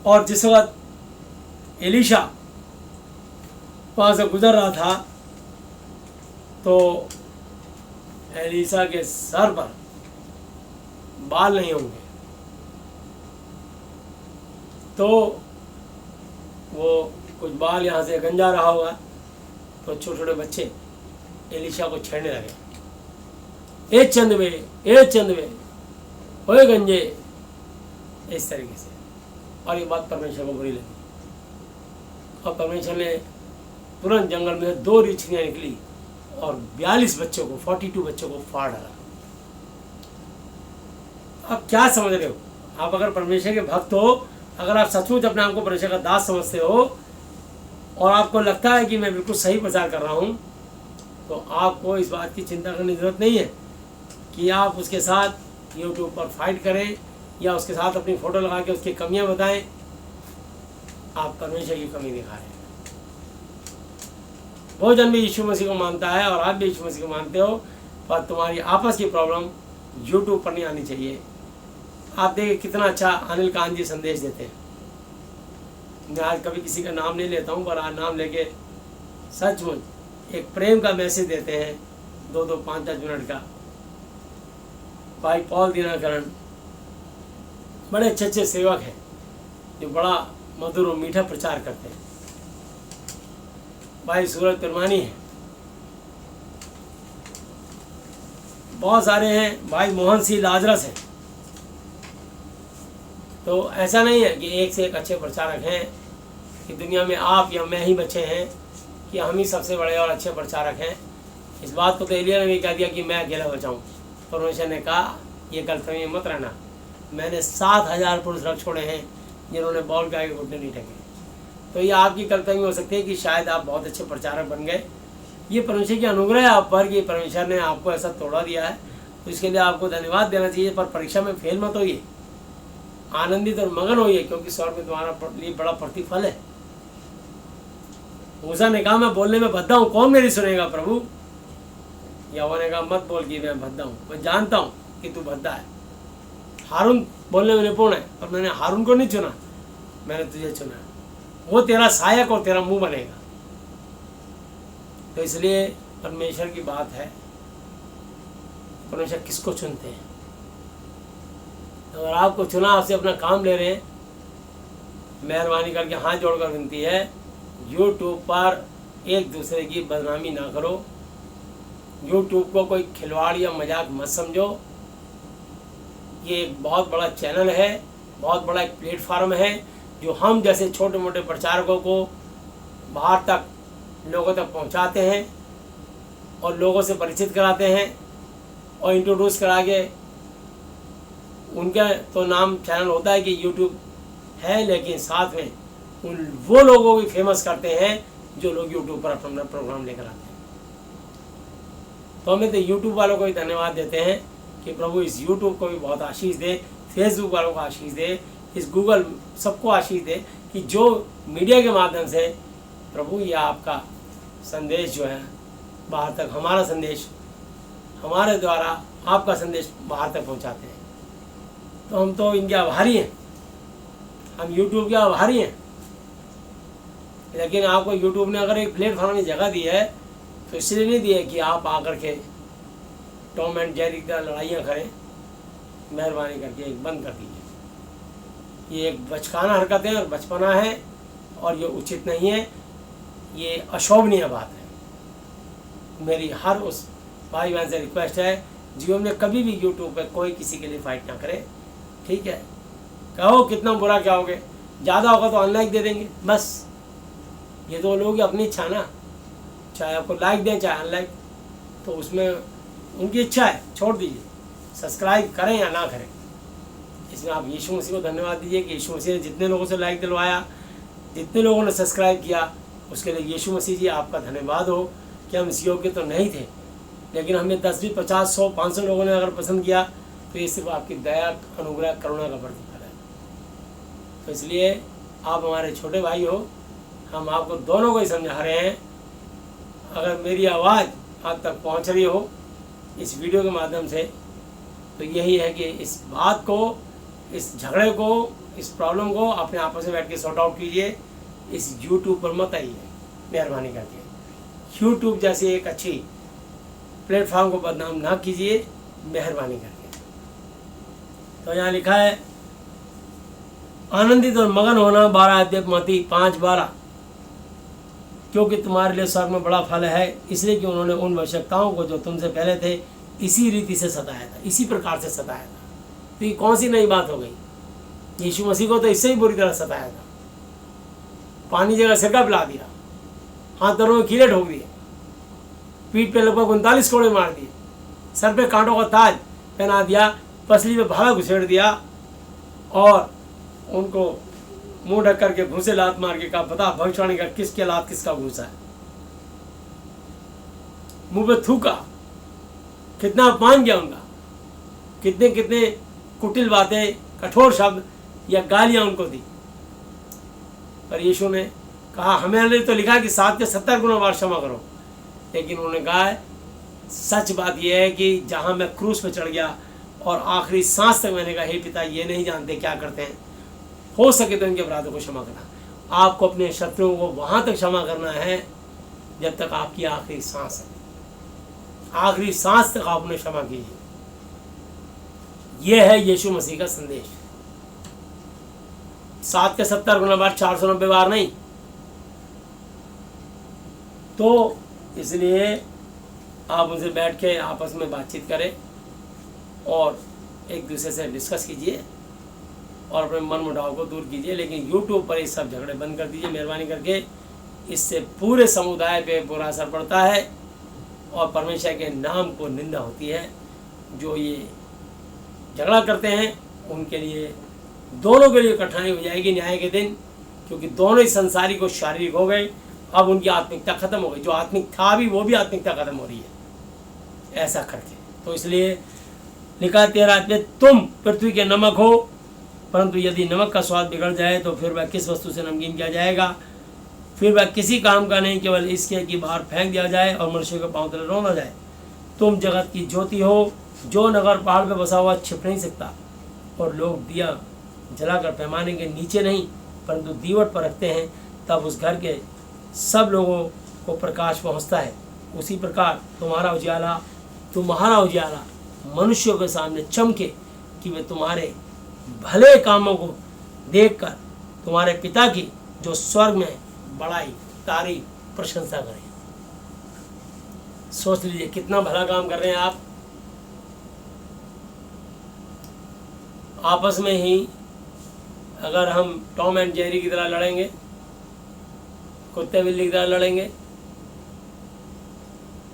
और जिस वक्त एलीशा वहाँ से गुजर रहा था तो एलीशा के सर पर बाल नहीं होंगे, तो वो कुछ बाल यहाँ से गंजा रहा होगा, तो छोटे छोटे बच्चे एलीशा को छेड़ने लगे, ए चंदवे, ए चंदवे, ओए गंजे, इस तरीके से। और ये बात परमेश्वर को बुरी लगी और परमेश्वर ने तुरंत जंगल में 2 रीछियाँ निकली और 42 बच्चों को, 42 बच्चों को फाड़ डाला। आप क्या समझ रहे हो? आप अगर परमेश्वर के भक्त हो, अगर आप सचमुच अपने आप को परमेश्वर का दास समझते हो और आपको लगता है कि मैं बिल्कुल सही प्रचार कर रहा हूँ, तो आपको इस बात की चिंता करने की जरूरत नहीं है कि आप उसके साथ यूट्यूब पर फाइट करें या उसके साथ अपनी फ़ोटो लगा के उसकी कमियां बताएं। आप परमेश्वर की कमी दिखा रहे हैं। वो जन भी यीशु मसीह को मानता है और आप भी यीशु मसीह को मानते हो, पर तुम्हारी आपस की प्रॉब्लम यूट्यूब पर नहीं आनी चाहिए। आप देखिए कितना अच्छा अनिल कांत जी संदेश देते हैं। मैं आज कभी किसी का नाम नहीं लेता हूँ, पर आज नाम लेके सचमुच एक प्रेम का मैसेज देते हैं, 2-2, 5-5 मिनट का। भाई पॉल दिनाकरण बड़े अच्छे अच्छे सेवक हैं जो बड़ा मधुर और मीठा प्रचार करते हैं। भाई सूरज परमानी है, बहुत सारे हैं। भाई मोहन सिंह लाजरस है। तो ऐसा नहीं है कि एक से एक अच्छे प्रचारक हैं कि दुनिया में आप या मैं ही बचे हैं कि हम ही सबसे बड़े और अच्छे प्रचारक हैं। इस बात को तो एलिया ने भी कह दिया कि मैं अकेला बचाऊं। परमेश्वर ने कहा ये गलती में मत रहना, मैंने 7000 पुरुष रख छोड़े हैं जिन्होंने बॉल के आगे घुटने नहीं टेके। तो ये आपकी गलती हो सकती है कि शायद आप बहुत अच्छे प्रचारक बन गए। ये परमेश्वर की अनुग्रह है आप पर कि परमेश्वर ने आपको ऐसा तोड़ा दिया है, तो इसके लिए आपको धन्यवाद देना चाहिए। पर परीक्षा में फेल मत होइए, आनंदित और मगन होइए, क्योंकि स्वर्ग में तुम्हारा लिए बड़ा प्रतिफल है। मूसा ने कहा मैं बोलने में भद्दा हूँ, कौन मेरी सुनेगा प्रभु? यहोवा ने कहा मत बोल कि मैं भद्दा हूँ, मैं जानता हूँ कि तू भद्दा है। हारून बोलने में निपुण है, पर मैंने हारून को नहीं चुना, मैंने तुझे चुना। वो तेरा सहायक और तेरा मुंह बनेगा। तो इसलिए परमेश्वर की बात है, परमेश्वर किसको चुनते हैं? अगर आपको चुनाव से अपना काम ले रहे हैं, मेहरबानी करके हाथ जोड़कर विनती है, यूट्यूब पर एक दूसरे की बदनामी ना करो। यूट्यूब को कोई खिलवाड़ या मजाक मत समझो। ये एक बहुत बड़ा चैनल है, बहुत बड़ा एक प्लेटफार्म है जो हम जैसे छोटे मोटे प्रचारकों को बाहर तक, लोगों तक पहुंचाते हैं और लोगों से परिचित कराते हैं और इंट्रोड्यूस करा के उनका तो नाम चैनल होता है कि यूट्यूब है, लेकिन साथ में वो लोगों को भी फेमस करते हैं जो लोग यूट्यूब पर अपना प्रोग्राम लेकर आते हैं। तो हमें तो यूट्यूब वालों को भी धन्यवाद देते हैं कि प्रभु इस यूट्यूब को भी बहुत आशीष दे, फेसबुक वालों को आशीष दे, इस गूगल सबको आशीष दे कि जो मीडिया के माध्यम से प्रभु ये आपका संदेश जो है बाहर तक, हमारा संदेश हमारे द्वारा आपका संदेश बाहर तक पहुंचाते हैं। तो हम तो इनके आभारी हैं, हम यूट्यूब के आभारी हैं। लेकिन आपको यूट्यूब ने अगर एक प्लेटफॉर्म में जगह दी है तो इसलिए नहीं दी है कि आप आकर के टॉम एंड जेरी की तरह लड़ाइयाँ करें। मेहरबानी करके एक बंद कर दीजिए। ये एक बचकाना हरकत है और बचपना है और ये उचित नहीं है, ये अशोभनीय बात है। मेरी हर उस भाई बहन से रिक्वेस्ट है, जीवन में कभी भी यूट्यूब पे कोई किसी के लिए फाइट ना करे, ठीक है। कहो कितना बुरा क्या होगे, ज़्यादा होगा तो अनलाइक दे देंगे, बस। ये तो लोगों की अपनी इच्छा ना, चाहे आपको लाइक दें चाहे अनलाइक, तो उसमें उनकी इच्छा है, छोड़ दीजिए। सब्सक्राइब करें या ना करें, इसमें आप यीशु मसीह को धन्यवाद दीजिए कि यीशु मसीह ने जितने लोगों से लाइक दिलवाया, जितने लोगों ने सब्सक्राइब किया, उसके लिए यीशु मसीह जी आपका धन्यवाद हो कि हम इस योग्य तो नहीं थे, लेकिन हमें 10 भी 50 100 500 लोगों ने अगर पसंद किया तो ये सिर्फ आपकी दया, अनुग्रह, करुणा का प्रतिफल है। तो इसलिए आप हमारे छोटे भाई हो, हम आपको दोनों को ही समझा रहे हैं। अगर मेरी आवाज़ आप तक पहुंच रही हो इस वीडियो के माध्यम से, तो यही है कि इस बात को, इस झगड़े को, इस प्रॉब्लम को अपने आपस में बैठ के सॉर्ट आउट कीजिए। इस यूट्यूब पर मत आइए, मेहरबानी करके। यूट्यूब जैसी एक अच्छी प्लेटफॉर्म को बदनाम ना कीजिए, मेहरबानी करके। तो यहाँ लिखा है, आनंदित और मगन होना 12 अध्याय मत्ती 5:12, क्योंकि तुम्हारे लिए स्वर्ग में बड़ा फल है, इसलिए कि उन्होंने उन आवश्यकताओं को जो तुमसे पहले थे इसी रीति से सताया था, इसी प्रकार से सताया था। तो ये कौन सी नई बात हो गई? यीशु मसीह को तो इससे ही बुरी तरह सताया था। पानी जगह सिरका पिला दिया, हाथ पैरों में कीड़े ठोक दिए, पीठ पे लगभग 39 कोड़े मार दिए, सर पे कांटों का ताज पहना दिया, पसली में भाला घुसेड़ दिया और उनको मुंह ढक करके घूसे लात मार के कहा, बता भविष्यवाणी कर किसके लात किसका घूसा है। मुंह पे थूका, कितना अपमान किया उनका, कितने कितने कुटिल बातें, कठोर शब्द या गालियां उनको दी। पर यीशु ने कहा, हमें तो लिखा कि 7 के 70 गुना बार क्षमा करो, लेकिन उन्होंने कहा सच बात यह है कि जहां मैं क्रूस पे चढ़ गया और आखिरी सांस तक मैंने कहा, हे पिता ये नहीं जानते क्या करते हैं, हो सके तो इनके अपराधों को क्षमा करना। आपको अपने शत्रुओं को वहां तक क्षमा करना है जब तक आपकी आखिरी सांस है, आखिरी सांस तक आप उन्हें क्षमा कीजिए। यह है यीशु मसीह का संदेश। 7 के 70 गुना बार, 490 बार नहीं। तो इसलिए आप उनसे बैठ के आपस में बातचीत करें और एक दूसरे से डिस्कस कीजिए और अपने मन मुटाव को दूर कीजिए। लेकिन यूट्यूब पर ये सब झगड़े बंद कर दीजिए, मेहरबानी करके। इससे पूरे समुदाय पे बुरा असर पड़ता है और परमेश्वर के नाम को निंदा होती है। जो ये झगड़ा करते हैं उनके लिए, दोनों के लिए कठिनाई हो जाएगी न्याय के दिन, क्योंकि दोनों ही संसारिक और शारीरिक हो गए। अब उनकी आत्मिकता खत्म हो गई, जो आत्मिक था भी वो भी आत्मिकता खत्म हो रही है ऐसा करके। तो इसलिए लिखा 13 में, तुम पृथ्वी के नमक हो, परंतु यदि नमक का स्वाद बिगड़ जाए तो फिर वह किस वस्तु से नमकीन किया जाएगा, फिर वह किसी काम का नहीं, केवल इसके कि बाहर फेंक दिया जाए और मनुष्य के पांव तले रोना जाए। तुम जगत की ज्योति हो। जो नगर पहाड़ पे बसा हुआ छिप नहीं सकता, और लोग दिया जलाकर पैमाने के नीचे नहीं परंतु दीवट पर रखते हैं, तब उस घर के सब लोगों को प्रकाश पहुंचता है। उसी प्रकार तुम्हारा उजियाला मनुष्यों के सामने चमके, कि वे तुम्हारे भले कामों को देखकर तुम्हारे पिता की जो स्वर्ग में बड़ाई, तारीफ, प्रशंसा करें। सोच लीजिए कितना भला काम कर रहे हैं आप। आपस में ही अगर हम टॉम एंड जेरी की तरह लड़ेंगे, कुत्ते बिल्ली की तरह लड़ेंगे,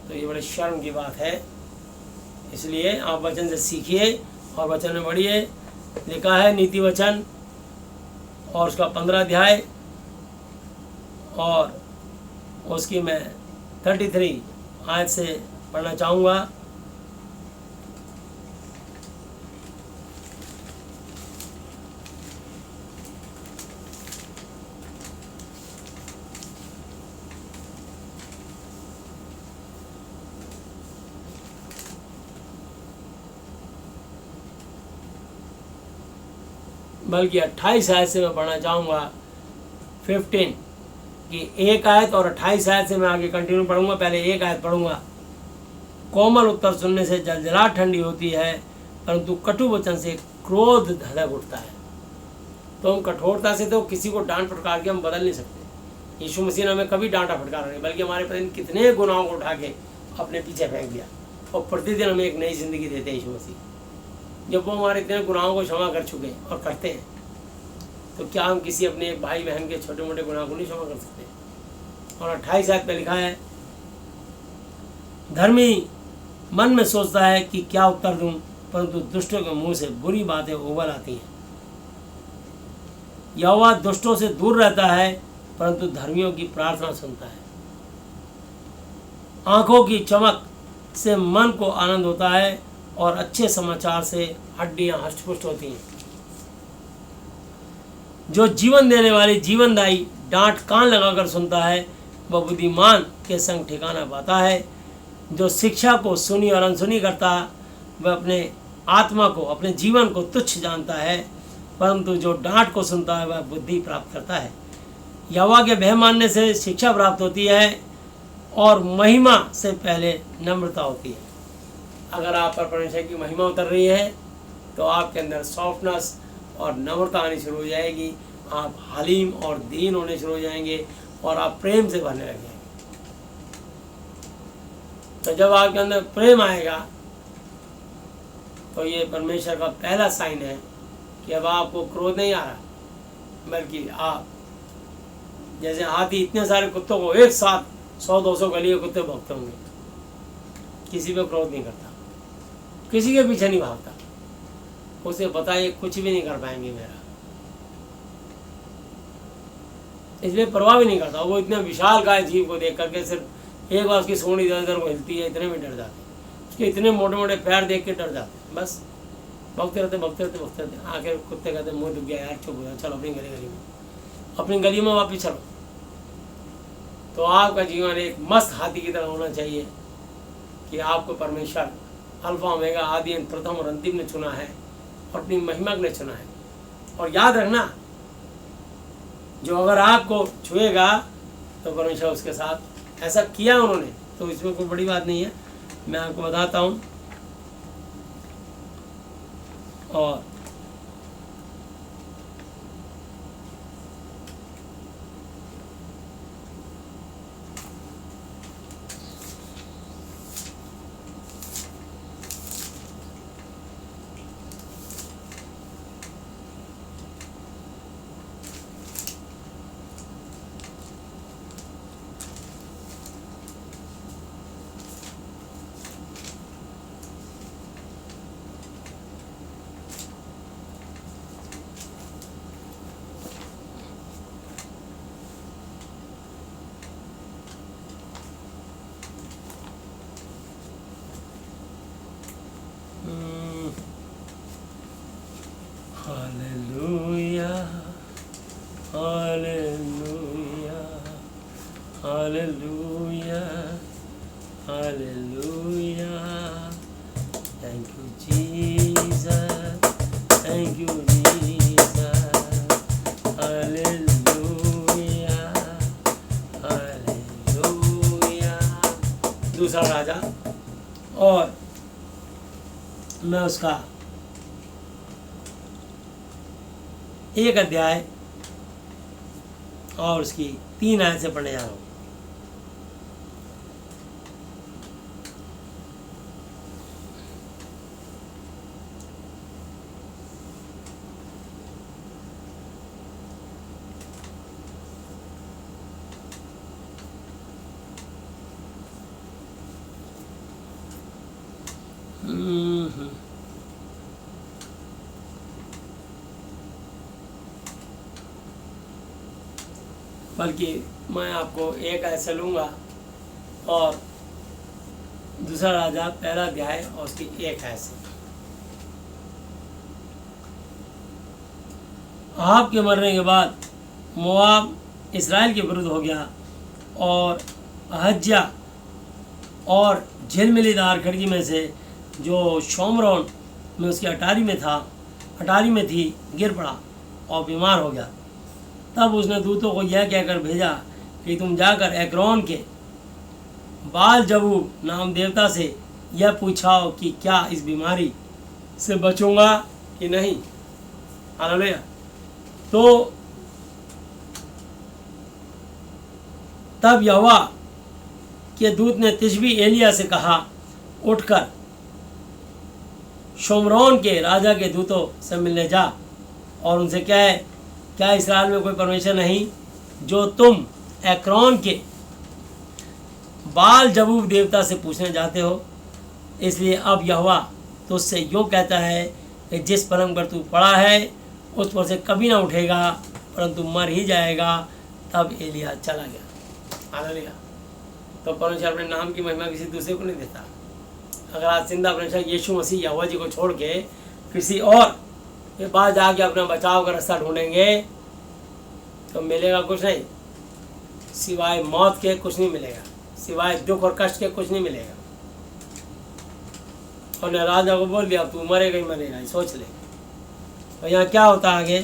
तो ये बड़े शर्म की बात है। इसलिए आप वचन से सीखिए और वचन में बढ़िए। लिखा है नीति वचन और उसका 15 अध्याय और उसकी मैं 33 आयत से पढ़ना चाहूँगा। बल्कि 28 आयत से मैं पढ़ना चाहूँगा 15 कि एक आयत और 28 आयत से मैं आगे कंटिन्यू पढ़ूंगा। पहले एक आयत पढ़ूंगा। कोमल उत्तर सुनने से जलजलाहट ठंडी होती है, परंतु कटु वचन से क्रोध धड़क उठता है। तो हम कठोरता से तो किसी को डांट फटकार के हम बदल नहीं सकते। यीशु मसीह ने हमें कभी डांटा फटकारा नहीं, बल्कि हमारे प्रतिदिन कितने गुनाहों को उठा के अपने पीछे फेंक दिया और प्रतिदिन हमें एक नई जिंदगी देते हैं यीशु मसीह। जब वो हमारे इतने गुनाहों को क्षमा कर चुके और करते हैं, तो क्या हम किसी अपने भाई बहन के छोटे मोटे गुनाह को नहीं क्षमा कर सकते? और 28 आयत पे लिखा है, धर्मी मन में सोचता है कि क्या उत्तर दूं, परंतु दुष्टों के मुंह से बुरी बातें उबल आती हैं। यहोवा दुष्टों से दूर रहता है, परंतु धर्मियों की प्रार्थना सुनता है। आंखों की चमक से मन को आनंद होता है और अच्छे समाचार से हड्डियां हष्टपुष्ट होती हैं। जो जीवन देने वाली जीवनदायी डांट कान लगाकर सुनता है, वह बुद्धिमान के संग ठिकाना पाता है। जो शिक्षा को सुनी और अनसुनी करता, वह अपने आत्मा को, अपने जीवन को तुच्छ जानता है, परंतु जो डांट को सुनता है वह बुद्धि प्राप्त करता है। यहोवा के भय मानने से शिक्षा प्राप्त होती है और महिमा से पहले नम्रता होती है। अगर आप पर परमेश्वर की महिमा उतर रही है, तो आपके अंदर सॉफ्टनेस और नम्रता आनी शुरू हो जाएगी। आप हलीम और दीन होने शुरू हो जाएंगे और आप प्रेम से भरने लग जाएंगे। तो जब आपके अंदर प्रेम आएगा, तो ये परमेश्वर का पहला साइन है कि अब आपको क्रोध नहीं आ रहा, बल्कि आप जैसे हाथी इतने सारे कुत्तों को एक साथ 100-200 गली के कुत्ते भौंकते होंगे, किसी पे क्रोध नहीं करता, किसी के पीछे नहीं भागता। उसे पता है कुछ भी नहीं कर पाएंगे मेरा, इसलिए परवाह भी नहीं करता। वो इतने विशाल काय जीव को देख करके सिर्फ एक बार उसकी सूंड इधर उधर को हिलती है, इतने में डर जाते। उसके इतने मोटे मोटे पैर देख के डर जाते। बस भगते रहते। आखिर कुत्ते कहते मुँह दुख गया यार, चुप हो जाओ, चलो अपनी गली में वापिस चलो। तो आपका जीवन एक मस्त हाथी की तरह होना चाहिए कि आपको परमेश्वर अल्फा ओमेगा, आदि अंत, प्रथम और अंतिम ने चुना है और अपनी महिमा ने चुना है। और याद रखना, जो अगर आपको छुएगा तो परमेश्वर उसके साथ ऐसा किया उन्होंने, तो इसमें कोई बड़ी बात नहीं है। मैं आपको बताता हूँ। और हालेलुया, हालेलुया, हालेलुया, hallelujah. Thank you Jesus, thank you Jesus. Hallelujah, hallelujah. दूसरा राजा, और मैं उसका 1 अध्याय और उसकी 3 आयत से पढ़ने जा रहा हूँ। बल्कि मैं आपको एक ऐसे लूँगा और दूसरा राजा 1 अध्याय और उसकी 1 ऐसे। आप के मरने के बाद मोआब इसराइल के विरुद्ध हो गया और अहज्या और झिलमिलीदार खड़गी में से जो शोमरोन में उसकी अटारी में थी गिर पड़ा और बीमार हो गया। तब उसने दूतों को यह कहकर भेजा कि तुम जाकर एक्रोन के बाल जबूब नाम देवता से यह पूछाओ कि क्या इस बीमारी से बचूंगा कि नहीं। हालेलुया। तो तब यहोवा के दूत ने तिशबी एलिया से कहा, उठकर शोमरोन के राजा के दूतों से मिलने जा और उनसे कहे, क्या इस्राएल में कोई परमेश्वर नहीं जो तुम एक्रोन के बाल जबूब देवता से पूछने जाते हो। इसलिए अब यहोवा तुझसे यूँ कहता है कि जिस पलंग पर तू पड़ा है उस पर से कभी ना उठेगा परंतु मर ही जाएगा। तब एलिया चला गया। हालेलुया। तो परमेश्वर अपने नाम की महिमा किसी दूसरे को नहीं देता। अगर आज जिंदा परमेश्वर यीशु मसीह यहोवा जी को छोड़ के किसी और के पास जाके अपना बचाव का रास्ता ढूंढेंगे तो मिलेगा कुछ नहीं, सिवाय मौत के कुछ नहीं मिलेगा, सिवाय दुख और कष्ट के कुछ नहीं मिलेगा। और ने राजा को बोल दिया तू मरेगा ही मरेगा, सोच ले। और यहाँ क्या होता आगे,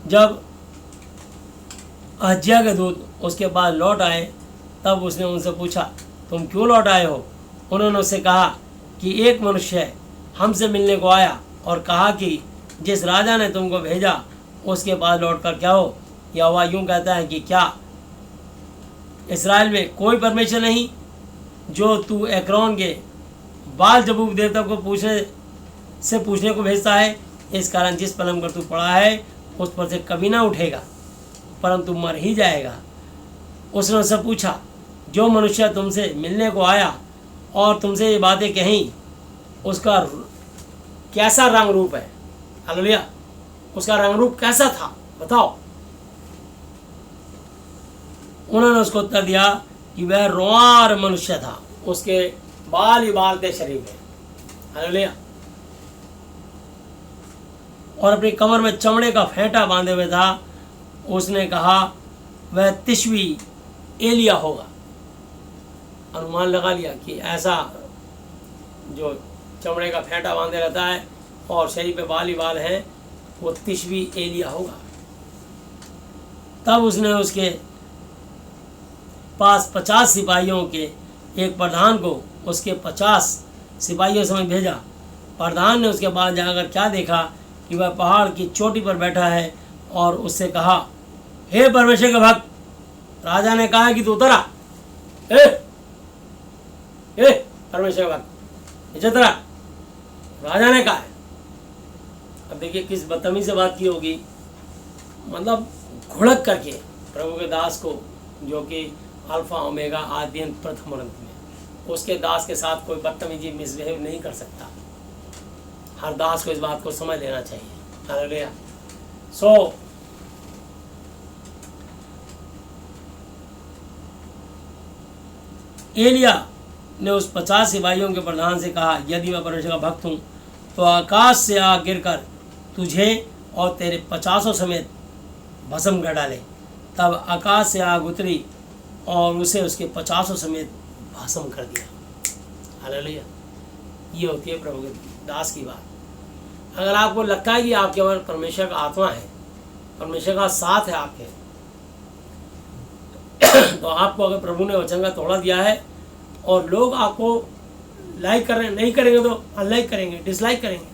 जब अहज्या के दूत उसके बाद लौट आए तब उसने उनसे पूछा तुम क्यों लौट आए हो। उन्होंने उससे कहा कि एक मनुष्य हमसे मिलने को आया और कहा कि जिस राजा ने तुमको भेजा उसके बाद लौट कर क्या हो। यहोवा यूँ कहता है कि क्या इसराइल में कोई परमेश्वर नहीं जो तू एक्रोन के बाल जबूब देवता को पूछने को भेजता है। इस कारण जिस पलंग पर तू पड़ा है उस पर से कभी ना उठेगा परंतु मर ही जाएगा। उसने उससे पूछा जो मनुष्य तुमसे मिलने को आया और तुमसे ये बातें कहीं उसका कैसा रंग रूप है। हालेलुया। उसका रंग रूप कैसा था बताओ। उन्होंने उसको उत्तर दिया कि वह रोंआर मनुष्य था, उसके बाल ही बाल थे शरीर में। हालेलुया। और अपनी कमर में चमड़े का फेंटा बांधे हुए था। उसने कहा वह तिशबी एलिया होगा। अनुमान लगा लिया कि ऐसा जो चमड़े का फेंटा बांधे रहता है और शरीर पे बाल ही बाल हैं वो तिशबी एलिया होगा। तब उसने उसके पास 50 सिपाहियों के एक प्रधान को उसके 50 सिपाहियों समेत भेजा। प्रधान ने उसके बाद जाकर क्या देखा कि वह पहाड़ की चोटी पर बैठा है और उससे कहा हे परमेश्वर के भक्त, राजा ने कहा कि तू उतरा। परमेश्वर के भक्त नीचे उतरा, राजा ने कहा है। अब देखिए किस बदतमीजी से बात की होगी, मतलब घुड़क करके प्रभु के दास को जो कि अल्फा ओमेगा आदि अंत प्रथम और अंत में, उसके दास के साथ कोई बदतमीजी मिसबिहेव नहीं कर सकता। हर दास को इस बात को समझ लेना चाहिए। हालेलुया। सो एलिया ने उस 50 सिपाहियों के प्रधान से कहा यदि मैं परमेश्वर का भक्त हूँ तो आकाश से आग गिरकर तुझे और तेरे 50 समेत भस्म कर डाले। तब आकाश से आग उतरी और उसे उसके 50 समेत भस्म कर दिया। हालेलुया। ये होती है प्रभु के दास की बात। अगर आपको लगता है कि आपके अंदर परमेश्वर का आत्मा है, परमेश्वर का साथ है आपके, तो आपको अगर प्रभु ने वचन का तोड़ा दिया है और लोग आपको लाइक कर रहे हैं, नहीं करेंगे तो अनलाइक करेंगे, डिसलाइक करेंगे।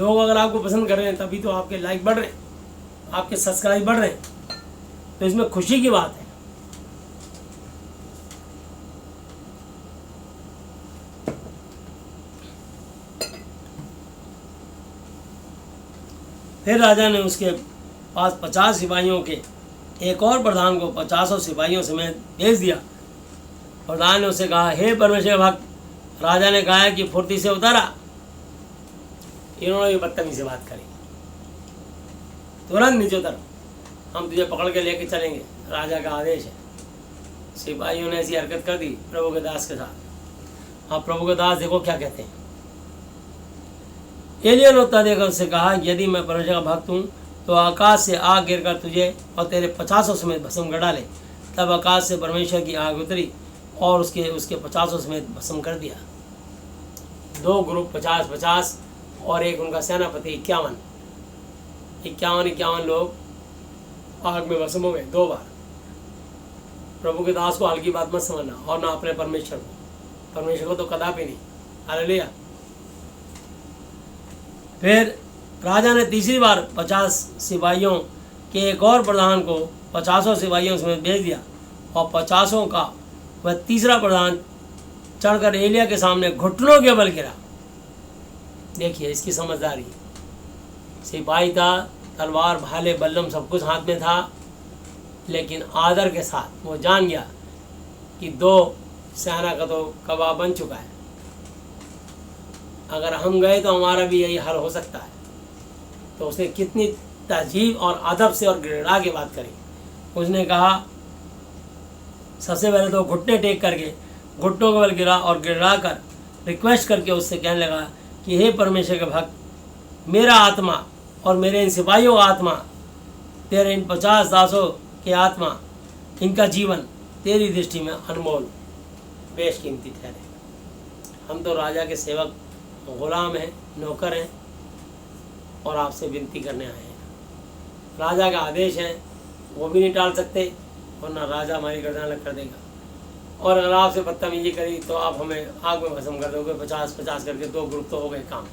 लोग अगर आपको पसंद कर रहे हैं तभी तो आपके लाइक बढ़ रहे हैं, आपके सब्सक्राइब बढ़ रहे हैं, तो इसमें खुशी की बात है। फिर राजा ने उसके पास 50 सिपाहियों के एक और प्रधान को 50 सिपाहियों समेत भेज दिया। प्रधान ने उससे कहा, हे परमेश्वर भक्त, राजा ने कहा कि फुर्ती से उतारा। इन्होंने बदतमीजी से बात करी, तुरंत नीचे उतर, हम तुझे पकड़ के लेके चलेंगे, राजा का आदेश है। सिपाहियों ने ऐसी हरकत कर दी प्रभु के दास के साथ। हाँ, प्रभु के दास देखो क्या कहते हैं। एलिय्याह ने उत्तर देकर उससे कहा, यदि मैं परमेश्वर का भक्त हूँ तो आकाश से आग गिरकर तुझे और तेरे 50 समेत भस्म कर डाले। तब आकाश से परमेश्वर की आग उतरी और उसके 50 समेत भस्म कर दिया। 2 ग्रुप 50-50 और एक उनका सेनापति 51 लोग आग में भस्म हो गए 2 बार। प्रभु के दास को हल्की बात मत समझना, और ना अपने परमेश्वर को तो कदापि नहीं। हालेलुया। फिर राजा ने तीसरी बार 50 सिपाहियों के एक और प्रधान को 50 सिपाहियों समेत भेज दिया, और 50 का वह तीसरा प्रधान चढ़कर एलिय्याह के सामने घुटनों के बल गिरा। देखिए इसकी समझदारी। सिपाही था, तलवार, भाले, बल्लम सब कुछ हाथ में था, लेकिन आदर के साथ वो जान गया कि 2 सेना का तो कबाब बन चुका है, अगर हम गए तो हमारा भी यही हाल हो सकता है। तो उसने कितनी तहजीब और अदब से और गिड़गिड़ा के बात करी। उसने कहा, सबसे पहले तो घुटने टेक करके घुटनों के बल गिरा और गिड़गिड़ा कर रिक्वेस्ट करके उससे कहने लगा कि हे परमेश्वर के भक्त, मेरा आत्मा और मेरे इन सिपाहियों का आत्मा, तेरे इन 50 दासों के आत्मा, इनका जीवन तेरी दृष्टि में अनमोल बेशकीमती ठहरे। हम तो राजा के सेवक, गुलाम हैं, नौकर हैं, और आपसे विनती करने आए हैं। राजा का आदेश है, वो भी नहीं टाल सकते, वरना राजा हमारी गर्दन अलग कर देगा। और अगर आपसे बदतमीजी करी तो आप हमें आग में भस्म कर दोगे। 50-50 करके 2 ग्रुप तो हो गए काम।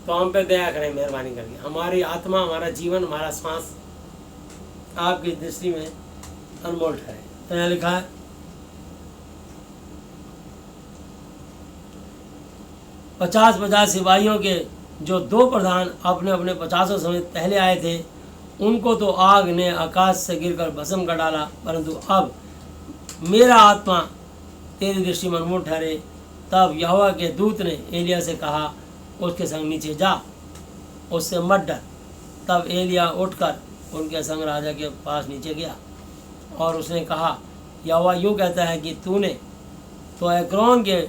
तो हम पे दया करें मेहरबानी करके। हमारी आत्मा, हमारा जीवन, हमारा सांस आपकी दृष्टि में अनमोल ठहरे। तो यहाँ लिखा है, 50 सिपाहियों के जो 2 प्रधान अपने अपने 50 समेत पहले आए थे, उनको तो आग ने आकाश से गिरकर भस्म कर डाला, परंतु अब मेरा आत्मा तेरी दृष्टि में अनमोल ठहरे। तब यहोवा के दूत ने एलिय्याह से कहा, उसके संग नीचे जा, उससे मत डर। तब एलिय्याह उठकर उनके संग राजा के पास नीचे गया, और उसने कहा, यहोवा यूँ कहता है कि तूने तो एक्रोन के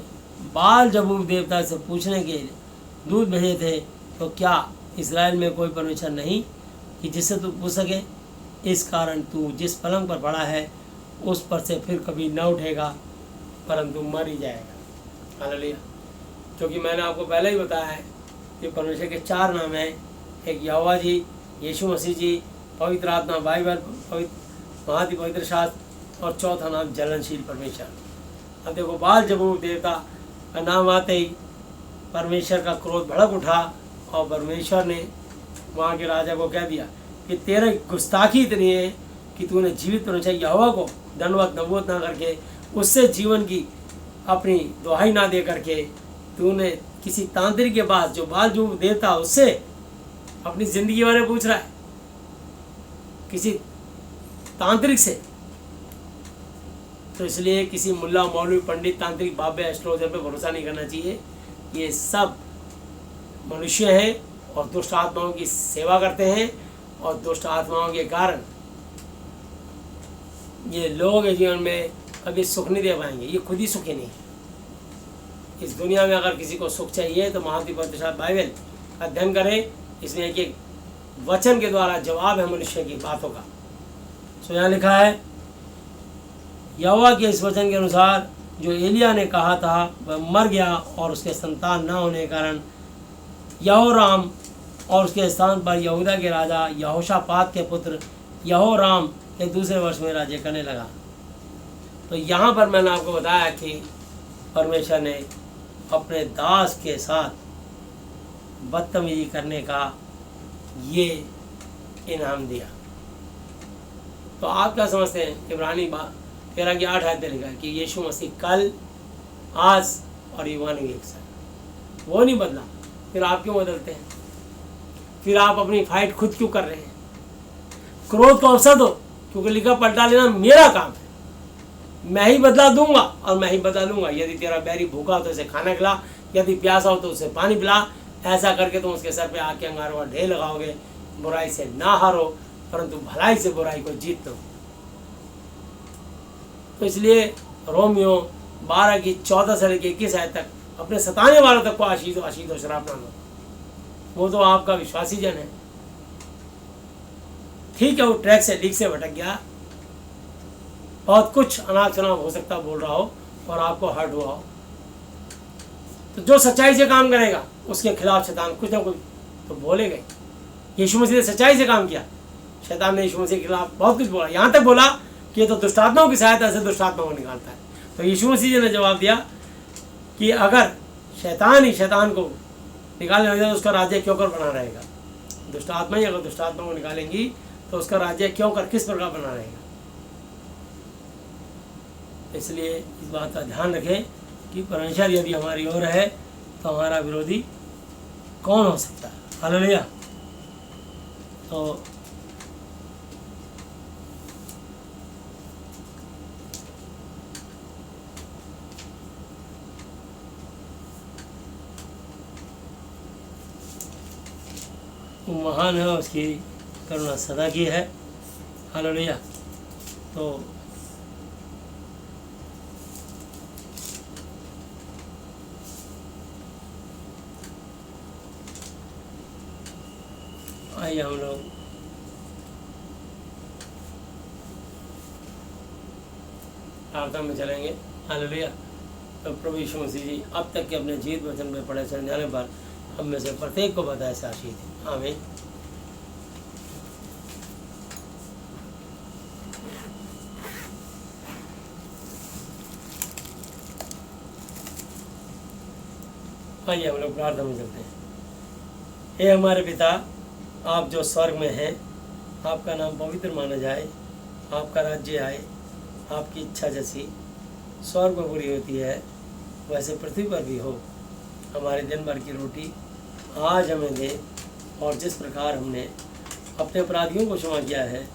बाल जबूब देवता से पूछने के दूत भेजे थे, तो क्या इस्राएल में कोई परमेश्वर नहीं कि जिससे तू पूछ सके? इस कारण तू जिस पलंग पर पड़ा है उस पर से फिर कभी न उठेगा, परंतु मर ही जाएगा। हालेलुया। क्योंकि मैंने आपको पहले ही बताया है कि परमेश्वर के 4 नाम हैं। एक यहोवा जी, यीशु मसीह जी, पवित्र आत्मा, बाइबल, महाति पवित्र शास्त्र, और चौथा नाम जलनशील परमेश्वर। अब देखो, बाल जबूब देवता का नाम आते ही परमेश्वर का क्रोध भड़क उठा, और परमेश्वर ने वहाँ के राजा को कह दिया कि तेरे गुस्ताखी इतनी है कि तूने जीवित परमेश्वर यहोवा को दंडवत नबूवत ना करके, उससे जीवन की अपनी दुहाई ना दे करके, तूने किसी तांत्रिक के पास जो बाल जबूब देवता उससे अपनी ज़िंदगी के बारे में पूछ रहा है, किसी तांत्रिक से। तो इसलिए किसी मुल्ला, मौलवी, पंडित, तांत्रिक, बाबे, एस्ट्रोलॉजर पे भरोसा नहीं करना चाहिए। ये सब मनुष्य हैं और दुष्ट आत्माओं की सेवा करते हैं, और दुष्ट आत्माओं के कारण ये लोगों के जीवन में कभी सुख नहीं दे पाएंगे। ये खुद ही सुखी नहीं है। इस दुनिया में अगर किसी को सुख चाहिए तो महाति पवित्र शास्त्र बाइबल का अध्ययन करें। इसमें एक वचन के द्वारा जवाब है मनुष्य की बातों का। सो यहाँ लिखा है, यहोवा के इस वचन के अनुसार जो एलिय्याह ने कहा था वह मर गया, और उसके संतान न होने के कारण यहोराम और उसके स्थान पर यहूदा के राजा यहोशापात के पुत्र यहोराम के दूसरे वर्ष में राज्य करने लगा। तो यहाँ पर मैंने आपको बताया कि परमेश्वर ने अपने दास के साथ बदतमीजी करने का ये इनाम दिया। तो आप क्या समझते हैं? इब्रानी 13 की 8 आयत में लिखा है कि यीशु मसीह कल, आज और युवान भी एक साथ। वो नहीं बदला, फिर आप क्यों बदलते हैं? फिर आप अपनी फाइट खुद क्यों कर रहे हैं? क्रोध को अवसर दो, क्योंकि लिखा पलटा लेना मेरा काम है। मैं ही बदला दूंगा और मैं ही बदला लूंगा। यदि तेरा बैरी भूखा हो तो उसे खाना खिला, यदि प्यासा हो तो उसे पानी पिला। ऐसा करके तुम उसके सर पे आग के अंगारों का ढेर लगाओगे। बुराई से ना हारो, परंतु भलाई से बुराई को जीत लो। तो इसलिए रोमियो 12 की 14 से लेकर 21 आयत तक अपने सताने वालों तक को आशीष और शराब ना दो। वो तो आपका विश्वासी जन है। ठीक है, वो ट्रैक से लीक से भटक गया, बहुत कुछ अनाप शनाप हो सकता बोल रहा हो और आपको हर्ट हुआ हो, तो जो सच्चाई से काम करेगा उसके खिलाफ शैतान कुछ ना कुछ तो बोलेगा। यीशु मसीह ने सच्चाई से काम किया, शैतान ने यीशु मसीह के खिलाफ बहुत कुछ बोला, यहाँ तक बोला कि ये तो दुष्टात्माओं की सहायता से दुष्टात्माओं को निकालता है। तो यीशु मसीह जी ने जवाब दिया कि अगर शैतान ही शैतान को निकालने लगे तो उसका राज्य क्यों कर बना रहेगा? दुष्टात्मा ही अगर दुष्टात्मा को निकालेंगी तो उसका राज्य क्यों कर किस प्रकार बना रहेगा? इसलिए इस बात का ध्यान रखें कि परमेश्वर यदि हमारी ओर है तो हमारा विरोधी कौन हो सकता है? हालेलुया। तो महान है, उसकी करुणा सदा की है। हालेलुया। तो आइए हम लोग प्रार्थना में चलेंगे। हालेलुया। तो प्रभु यीशु मसीह जी अब तक के अपने जीवित वचन में पढ़े समझाने पर हम में से प्रत्येक को बताए से आशीष है। आमीन। आइए हम लोग प्रार्थना में चलते हैं। हे हमारे पिता, आप जो स्वर्ग में हैं, आपका नाम पवित्र माना जाए, आपका राज्य आए, आपकी इच्छा जैसी स्वर्ग में पूरी होती है वैसे पृथ्वी पर भी हो। हमारे दिन भर की रोटी आज हमें दे, और जिस प्रकार हमने अपने अपराधियों को क्षमा किया है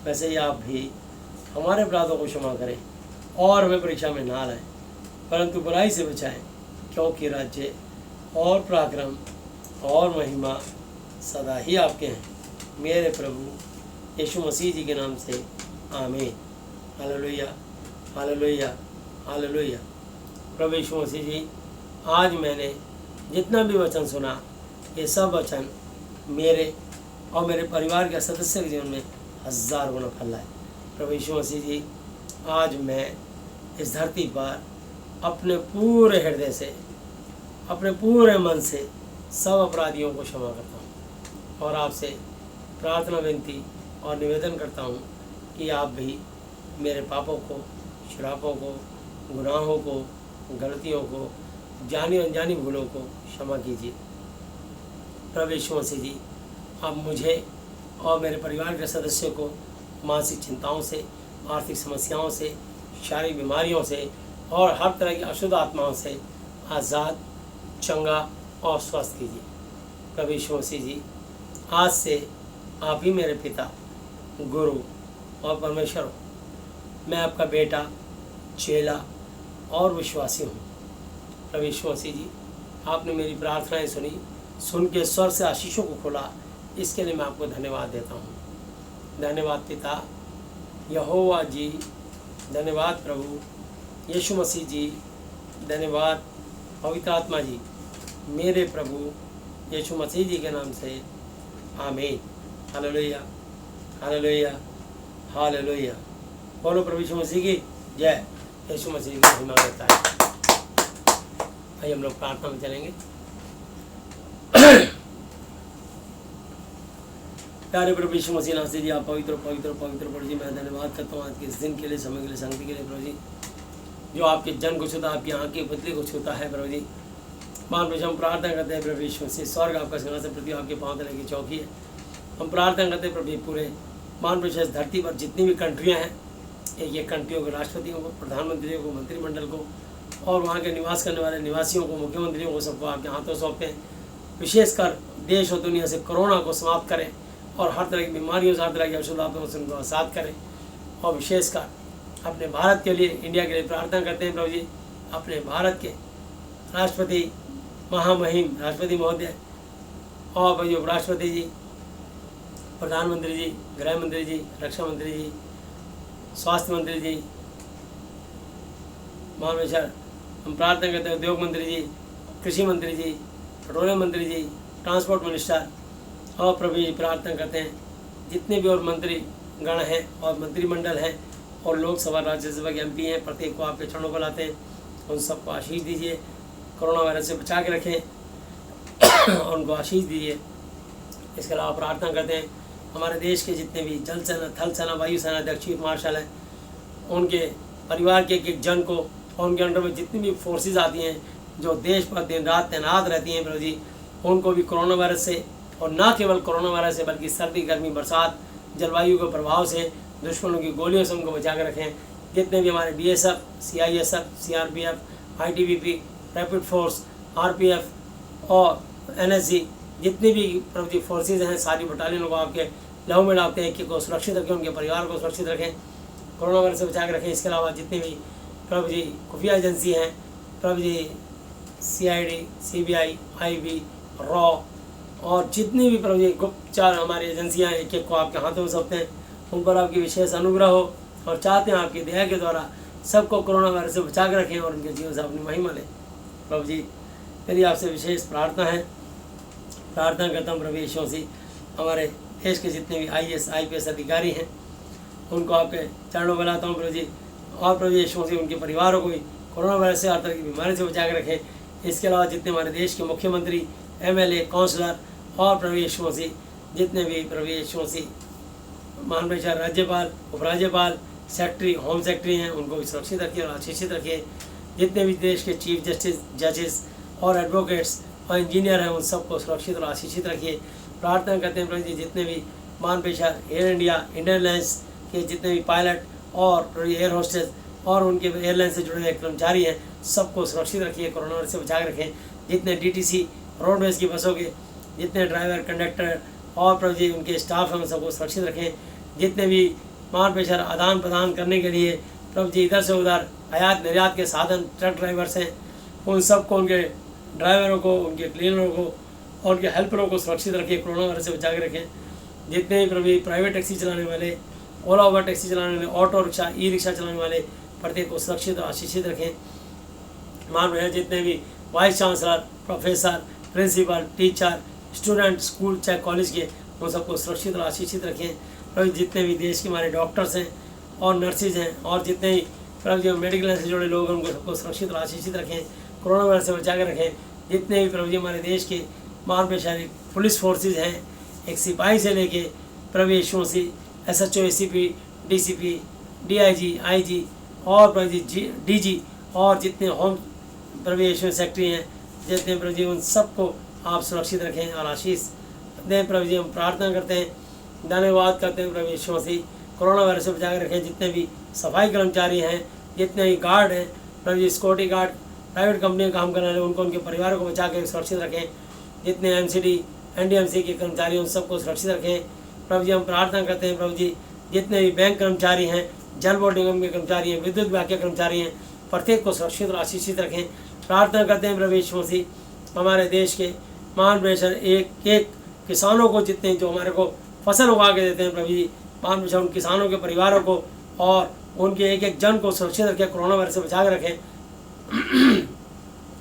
वैसे ही आप भी हमारे अपराधों को क्षमा करें, और हमें परीक्षा में ना लाएं परंतु बुराई से बचाएं, क्योंकि राज्य और पराक्रम और महिमा सदा ही आपके हैं, मेरे प्रभु यीशु मसीह जी के नाम से आमीन। हालेलुया, हालेलुया, हालेलुया। प्रभु यीशु मसीह जी, आज मैंने जितना भी वचन सुना, ये सब वचन मेरे और मेरे परिवार के सदस्य के जीवन में 1000 गुना फल लाए। प्रभु यीशु मसीह जी, आज मैं इस धरती पर अपने पूरे हृदय से, अपने पूरे मन से सब अपराधियों को क्षमा करता हूँ और आपसे प्रार्थना, विनती और निवेदन करता हूँ कि आप भी मेरे पापों को, श्रापों को, गुनाहों को, गलतियों को, जानी अनजानी भूलों को क्षमा कीजिए। प्रभु यीशु मसीह जी, आप मुझे और मेरे परिवार के सदस्यों को मानसिक चिंताओं से, आर्थिक समस्याओं से, शारीरिक बीमारियों से और हर तरह की अशुद्ध आत्माओं से आज़ाद, चंगा और स्वस्थ कीजिए। प्रभु यीशु मसीह जी, आज से आप ही मेरे पिता, गुरु और परमेश्वर हो। मैं आपका बेटा, चेला और विश्वासी हूँ। प्रभु यीशु मसीह जी, आपने मेरी प्रार्थनाएं सुनी, सुन के स्वर्ग से आशीषों को खोला, इसके लिए मैं आपको धन्यवाद देता हूँ। धन्यवाद पिता यहोवा जी, धन्यवाद प्रभु यीशु मसीह जी, धन्यवाद पवित्र आत्मा जी, मेरे प्रभु यीशु मसीह जी के नाम से आमीन। हालेलुया, हालेलुया, हालेलुया। बोलो प्रभु यीशु मसीह की जय। यीशु मसीह की महिमा करता है। आइए हम लोग प्रार्थना में चलेंगे। प्यारे प्रभु यीशु मसीह नाम से जी, आप पवित्र पवित्र पवित्र प्रभु जी, मैं धन्यवाद करता हूँ आज के इस दिन के लिए, समय के लिए, संगति के लिए। प्रभु जी, जो आपके जन को छूता, आपकी आँख की पुतली को छूता है प्रभु जी, मान प्रभु हम प्रार्थना करते हैं प्रभु यीशु मसीह, स्वर्ग आपका सिंहासन, पृथ्वी आपके पांव तले की चौकी है। हम प्रार्थना करते हैं प्रभु पूरे मान प्रभु इस धरती पर जितनी भी कंट्रियाँ हैं, एक कंट्रियों के राष्ट्रपतियों को, प्रधानमंत्रियों को, मंत्रिमंडल को और वहाँ के निवास करने वाले निवासियों को, मुख्यमंत्रियों को, सबको आपके हाथों सौंपते हैं। विशेषकर देश और दुनिया से कोरोना को समाप्त करें और हर तरह की बीमारियों से, हर तरह की अशुद्धात्माओं से उनको आज़ाद करें। और विशेषकर अपने भारत के लिए, इंडिया के लिए प्रार्थना करते हैं प्रभु जी। अपने भारत के राष्ट्रपति, महामहिम राष्ट्रपति महोदय और भाई उपराष्ट्रपति जी, प्रधानमंत्री जी, गृह मंत्री जी, रक्षा मंत्री जी, स्वास्थ्य मंत्री जी, महावेशर हम प्रार्थना करते हैं उद्योग मंत्री जी, कृषि मंत्री जी, पेट्रोलियम मंत्री जी, ट्रांसपोर्ट मिनिस्टर और प्रभु जी प्रार्थना करते हैं जितने भी और मंत्री गण हैं और मंत्रिमंडल हैं और लोकसभा राज्यसभा के MP हैं, प्रत्येक को आपके चरणों पर लाते हैं। उन सबको आशीष दीजिए, कोरोना वायरस से बचा के रखें और उनको आशीष दीजिए। इसके अलावा प्रार्थना करते हैं हमारे देश के जितने भी जल सेना, थल सेना, वायु सेना अध्यक्ष, चीफ मार्शल हैं, उनके परिवार के एक जन को और उनके अंडर में जितनी भी फोर्सेस आती हैं जो देश पर दिन रात तैनात रहती हैं प्रभु जी, उनको भी कोरोना वायरस से, और ना केवल कोरोना वायरस से बल्कि सर्दी, गर्मी, बरसात, जलवायु के प्रभाव से, दुश्मनों की गोलियों से उनको बचा कर रखें। जितने भी हमारे BSF, CISF, CRPF, ITBP, rapid force, RPF और NSG, जितनी भी प्रभु जी फोर्सेज हैं, सारी बटालियनों को आपके लहू में डालते हैं कि को सुरक्षित रखें, उनके परिवार को सुरक्षित रखें, कोरोना वायरस से बचा कर रखें। इसके अलावा जितने भी प्रभु जी खुफिया एजेंसी हैं, प्रभु जी CID, CBI, IB, रॉ और जितनी भी प्रभु जी गुप्तचार हमारी एजेंसियाँ एक एक को आपके हाथों में सौंपते हैं। उन पर आपकी विशेष अनुग्रह हो और चाहते हैं आपकी दया के द्वारा सबको कोरोना वायरस से बचा कर रखें और उनके जीवन से अपनी महिमा लें। प्रभु जी मेरी आपसे विशेष प्रार्थना है, प्रार्थना करता हूँ प्रभु यीशु से हमारे देश के जितने भी IAS, IPS अधिकारी हैं उनको आपके चरणों में लाता हूँ प्रभु जी। और प्रभु यीशु से उनके परिवारों को भी कोरोना वायरस से, हर तरह की बीमारी से बचा कर रखें। इसके अलावा जितने हमारे देश के मुख्यमंत्री, MLA, काउंसलर और प्रभु यीशु से जितने भी प्रभु यीशु से महानवेशर, राज्यपाल, उपराज्यपाल, सेक्रेटरी, होम सेक्रेटरी हैं, उनको भी सुरक्षित रखिए और आशीषित रखिए। जितने भी देश के चीफ जस्टिस, जजेस और एडवोकेट्स और इंजीनियर हैं, उन सबको सुरक्षित और आशीषित रखिए। प्रार्थना करते हैं प्रभु जी जितने भी महानवेशर, एयर इंडिया, इंडियन एयरलाइंस के जितने भी पायलट और एयर होस्टेस और उनके एयरलाइन से जुड़े हुए कर्मचारी हैं, सबको सुरक्षित रखिए, कोरोना वायरस से बचा के रखें। जितने DTC, रोडवेज की बसों के जितने ड्राइवर, कंडक्टर और प्रभु जी उनके स्टाफ हैं, उन सबको सुरक्षित रखें। जितने भी माल पेशर आदान प्रदान करने के लिए प्रभु जी इधर से उधर आयात निर्यात के साधन, ट्रक ड्राइवर्स हैं, उन सबको, उनके ड्राइवरों को, उनके क्लीनरों को और उनके हेल्परों को सुरक्षित रखिए, कोरोना वायरस से बचा के रखें। जितने भी प्रभु प्राइवेट टैक्सी चलाने वाले, ओला ओवर टैक्सी चलाने वाले, ऑटो रिक्शा, ई-रिक्शा चलाने वाले, प्रत्येक को सुरक्षित और आशीषित रखें। मान रहे जितने भी vice chancellor, professor, principal, teacher, student, school चाहे कॉलेज के, उन सबको सुरक्षित और आशीषित रखें। प्रभु जितने भी देश के हमारे डॉक्टर्स हैं और नर्सिज हैं और जितने भी प्रभु जी मेडिकल से जुड़े लोग हैं, उनको सबको सुरक्षित और आशीषित रखें, कोरोना वायरस से बचा कर रखें। जितने भी प्रभु जी हमारे देश के मान पेशा पुलिस फोर्सेज हैं, एक सिपाही से लेके प्रभु यीशु से SHO, ACP, DCP, DIG, IG और प्रभु जी DG और जितने होम प्रभु यीशु सेक्रेटरी हैं, जितने प्रभु जी उन सबको आप सुरक्षित रखें और आशीष दें। प्रभु जी हम प्रार्थना करते हैं, धन्यवाद करते हैं प्रभु यीशु मसीह, कोरोना वायरस से बचा कर रखें। जितने भी सफाई कर्मचारी हैं, जितने भी गार्ड हैं, प्रभु जी सिक्योरिटी गार्ड, प्राइवेट कंपनी में काम करने वाले, उनको, उनके परिवारों को बचा कर सुरक्षित रखें। जितने MCD, NDMC के कर्मचारी उन सबको सुरक्षित रखें। प्रभु जी हम प्रार्थना करते हैं प्रभु जी जितने भी बैंक कर्मचारी हैं, जल बोर्ड निगम के कर्मचारी हैं, विद्युत विभाग के कर्मचारी हैं, प्रत्येक को सुरक्षित और आशीषित रखें। प्रार्थना करते हैं प्रभु यीशु मसीह हमारे देश के महान बेशर एक एक किसानों को, जितने जो हमारे को फसल उगा के देते हैं प्रभु जी, महान बेशर उन किसानों के परिवारों को और उनके एक एक जन को सुरक्षित रखें, कोरोना वायरस से बचा कर रखें।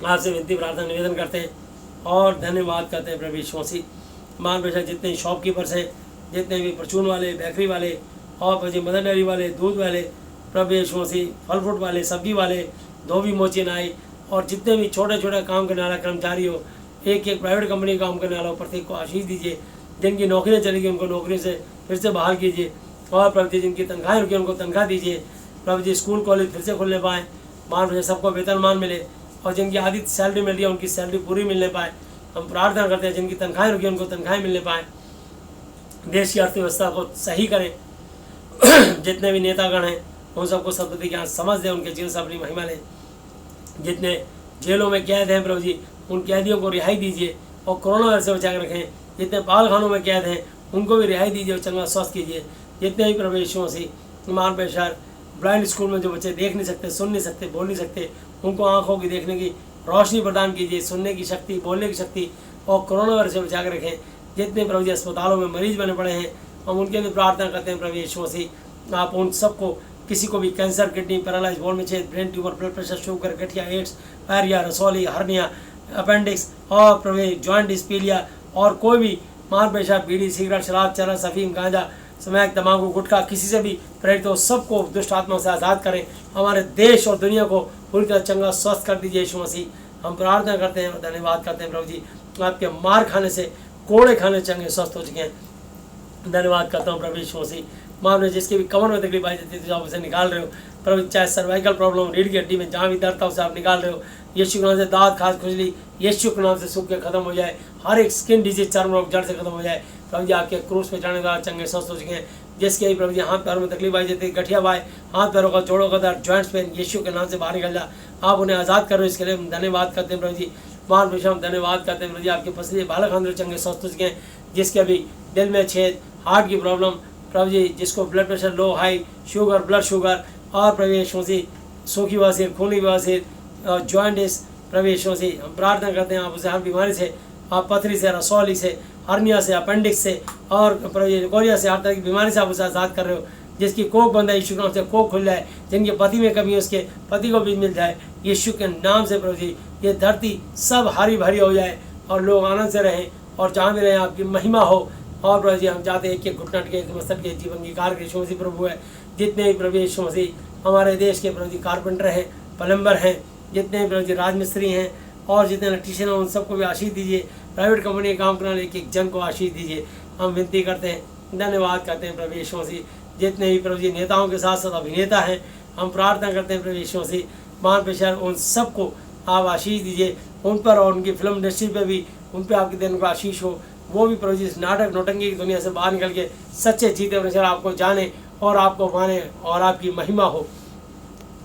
आपसे विनती प्रार्थना निवेदन करते हैं और धन्यवाद करते हैं प्रभु यीशु मसीह। महान बेशर जितने शॉपकीपर्स हैं, जितने भी परचून वाले, बेकरी वाले और प्रभु जी मदर डेयरी वाले, दूध वाले, प्रभु यीशु मसीह फल फ्रूट वाले, सब्जी वाले, धोबी मोची नाई और जितने भी छोटे छोटे काम करने वाला कर्मचारी हो, एक एक प्राइवेट कंपनी काम करने वाला हो, प्रत्येक को आशीष दीजिए। जिनकी नौकरियाँ चली गई उनको नौकरी से फिर से बहाल कीजिए और प्रभु जी जिनकी तनख्वाहें रुकी उनको तनख्वाह दीजिए। प्रभु जी स्कूल कॉलेज फिर से खुलने पाएँ, मान सबको वेतनमान मिले और जिनकी आधी सैलरी मिल रही है उनकी सैलरी पूरी मिलने पाए। हम प्रार्थना करते हैं जिनकी तनख्वाहें रुकी उनको तनख्वाहें मिलने पाए, देश की अर्थव्यवस्था को सही करें। जितने भी नेतागण हैं उन सबको सदबुद्धि ज्ञान समझ दें, उनके जीवन से अपनी महिमा लें। जितने जेलों में कैद हैं प्रभु जी, उन कैदियों को रिहाई दीजिए और कोरोना वायरस से बचा कर रखें। जितने पालखानों में कैद हैं उनको भी रिहाई दीजिए और चंगा स्वस्थ कीजिए। जितने भी प्रभु यीशु मसीह ईमान पेशर ब्लाइंड स्कूल में जो बच्चे देख नहीं सकते, सुन नहीं सकते, बोल नहीं सकते, उनको आँखों की देखने की रोशनी प्रदान कीजिए, सुनने की शक्ति, बोलने की शक्ति, और कोरोना वायरस से बचा कर रखें। जितने प्रभु जी अस्पतालों में मरीज बने पड़े हैं हम उनके लिए प्रार्थना करते हैं प्रभु यीशु मसीह, आप उन सबको, किसी को भी कैंसर, किडनी पैरालाइज, बोन में छेद, brain tumour, blood pressure, sugar, गठिया, एड्स, पायरिया, रसौली, हर्निया, अपेंडिक्स और प्रभु जॉइंट पीलिया और कोई भी मार पेशाब, बीड़ी, सिगरेट, शराब, चरस, अफीम, गांजा, स्मैक, तंबाकू, गुटखा किसी से भी प्रेरित हो, सबको दुष्ट आत्मा से आज़ाद करें। हमारे देश और दुनिया को पूरी तरह चंगा स्वस्थ कर दीजिए यीशु मसीह। हम प्रार्थना करते हैं और धन्यवाद करते हैं प्रभु जी, आपके मार खाने से, कोड़े खाने चंगे स्वस्थ हो चुके हैं। धन्यवाद करता हूँ प्रभु यीशु मसीह। माँ ने जिसके भी कमर में तकलीफ आई जाती है तो आप उसे निकाल रहे हो प्रभु, चाहे सर्वाइकल प्रॉब्लम, रीढ़ की हड्डी में जहाँ भी दर्द था उसे आप निकाल रहे हो। यीशु के नाम से दांत, खाज, खुजली यीशु के नाम से सूख के खत्म हो जाए। हर एक स्किन डिजीज, चर्म रोग जड़ से खत्म हो जाए। प्रभु जी आपके क्रूस पे चढ़ने का चंगे स्वस्थ हो चुके हैं। जिसके भी प्रभु जी हाथ पैरों में तकलीफ आई जाती है, गठिया भाई, हाथ पैरों का, जोड़ों का दर्द, जॉइंट्स पेन, यीशु के नाम से बाहर निकल जा। आप उन्हें आज़ाद करो, इसके लिए हम धन्यवाद करते हैं प्रभु जी। मान पेशा हम धन्यवाद करते हैं प्रभु जी, आपके पसंदीदा बालक अंदर चंगे स्वस्थ हो चुके हैं। जिसके अभी दिल में छेद, हार्ट की प्रॉब्लम प्रभु जी, जिसको blood pressure low, high, sugar, blood sugar और प्रभु यीशु मसीह सूखी बवासीर, खूनी बवासीर, जॉइंटिस, प्रभु यीशु मसीह हम प्रार्थना करते हैं आप उसे हर बीमारी से, आप पथरी से, रसौली से, हर्निया से, अपेंडिक्स से और प्रभु कोरिया से, हर तरह की बीमारी से आप उसे आज़ाद कर रहे हो। जिसकी कोख बंद है यीशु के नाम से कोख खुल जाए। जिनके पति में कमी है उसके पति को भी मिल जाए यीशु के नाम से प्रभु जी। ये धरती सब हरी भरी हो जाए और लोग आनंद से रहें और जहाँ भी रहें आपकी महिमा हो। और प्रभु जी हम चाहते हैं कि घुटनट के, मस्तक के, जीवन की कार के यीशु मसीह प्रभु है। जितने भी प्रभु यीशु मसीह हमारे देश के प्रभु जी कारपेंटर हैं, प्लम्बर हैं, जितने भी प्रभु जी राजमिस्त्री हैं और जितने इलेक्ट्रीशियन हैं उन सबको भी आशीष दीजिए। प्राइवेट कंपनी में काम करने वाले एक जन को आशीष दीजिए, हम विनती करते हैं, धन्यवाद करते हैं प्रभु यीशु मसीह। जितने भी प्रभु जी नेताओं के साथ साथ अभिनेता हैं हम प्रार्थना करते हैं प्रभु यीशु मसीह, मान पेशर उन सबको आप आशीष दीजिए, उन पर और उनकी फिल्म इंडस्ट्री पे भी उन पर आपके दिन को आशीष हो। वो भी प्रभु जी इस नाटक नौटंकी की दुनिया से बाहर निकल के सच्चे जीते अनुसार आपको जाने और आपको माने और आपकी महिमा हो।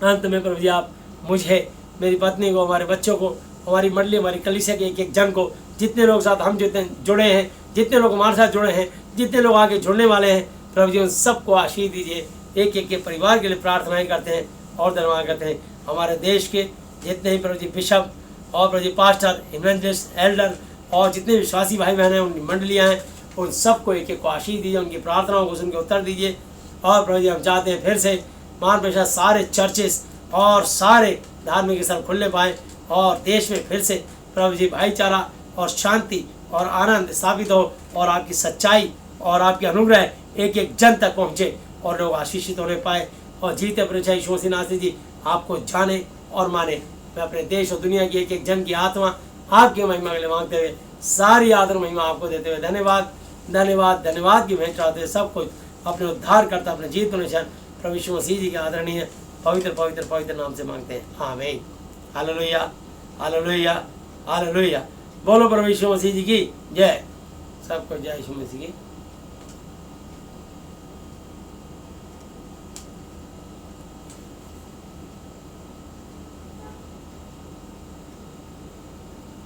अंत में प्रभु जी आप मुझे, मेरी पत्नी को, हमारे बच्चों को, हमारी मंडली, हमारी कलीसिया के एक एक जन को, जितने लोग साथ हम जितने जुड़े हैं, जितने लोग हमारे साथ जुड़े हैं, जितने लोग आगे जुड़ने वाले हैं प्रभु जी उन सबको आशीष दीजिए। एक एक के परिवार के लिए प्रार्थनाएं करते हैं और धन्यवाद करते हैं। हमारे देश के जितने ही प्रभु जी बिशप और प्रभु जी पास्टर, इवेंजलिस्ट, एल्डर और जितने विश्वासी भाई बहन हैं, उनकी मंडलियाँ हैं, उन सबको एक एक को आशीष दीजिए, उनकी प्रार्थनाओं को सुन के उत्तर दीजिए। और प्रभु जी हम चाहते हैं फिर से मान पेशा सारे चर्चेस और सारे धार्मिक स्थल खुलने पाएँ और देश में फिर से प्रभु जी भाईचारा और शांति और आनंद स्थापित हो और आपकी सच्चाई और आपकी अनुग्रह एक एक जन तक पहुँचे और लोग आशीषित होने पाए और जीते परिचय यीशु मसीह नासरी जी आपको जाने और माने। मैं अपने देश और दुनिया की एक एक जन की आत्मा आपकी महिमा के लिए मांगते हुए सारी आदर महिमा आपको देते हुए धन्यवाद धन्यवाद धन्यवाद की भेंट चाहते हुए सब कुछ अपने उद्धार करता, अपने जीत निशान प्रभु यीशु मसीह जी के आदरणीय पवित्र पवित्र पवित्र नाम से मांगते हैं, आमीन। हालेलुया हालेलुया हालेलुया। बोलो प्रभु यीशु मसीह जी की जय। सबको जय यीशु मसीह की।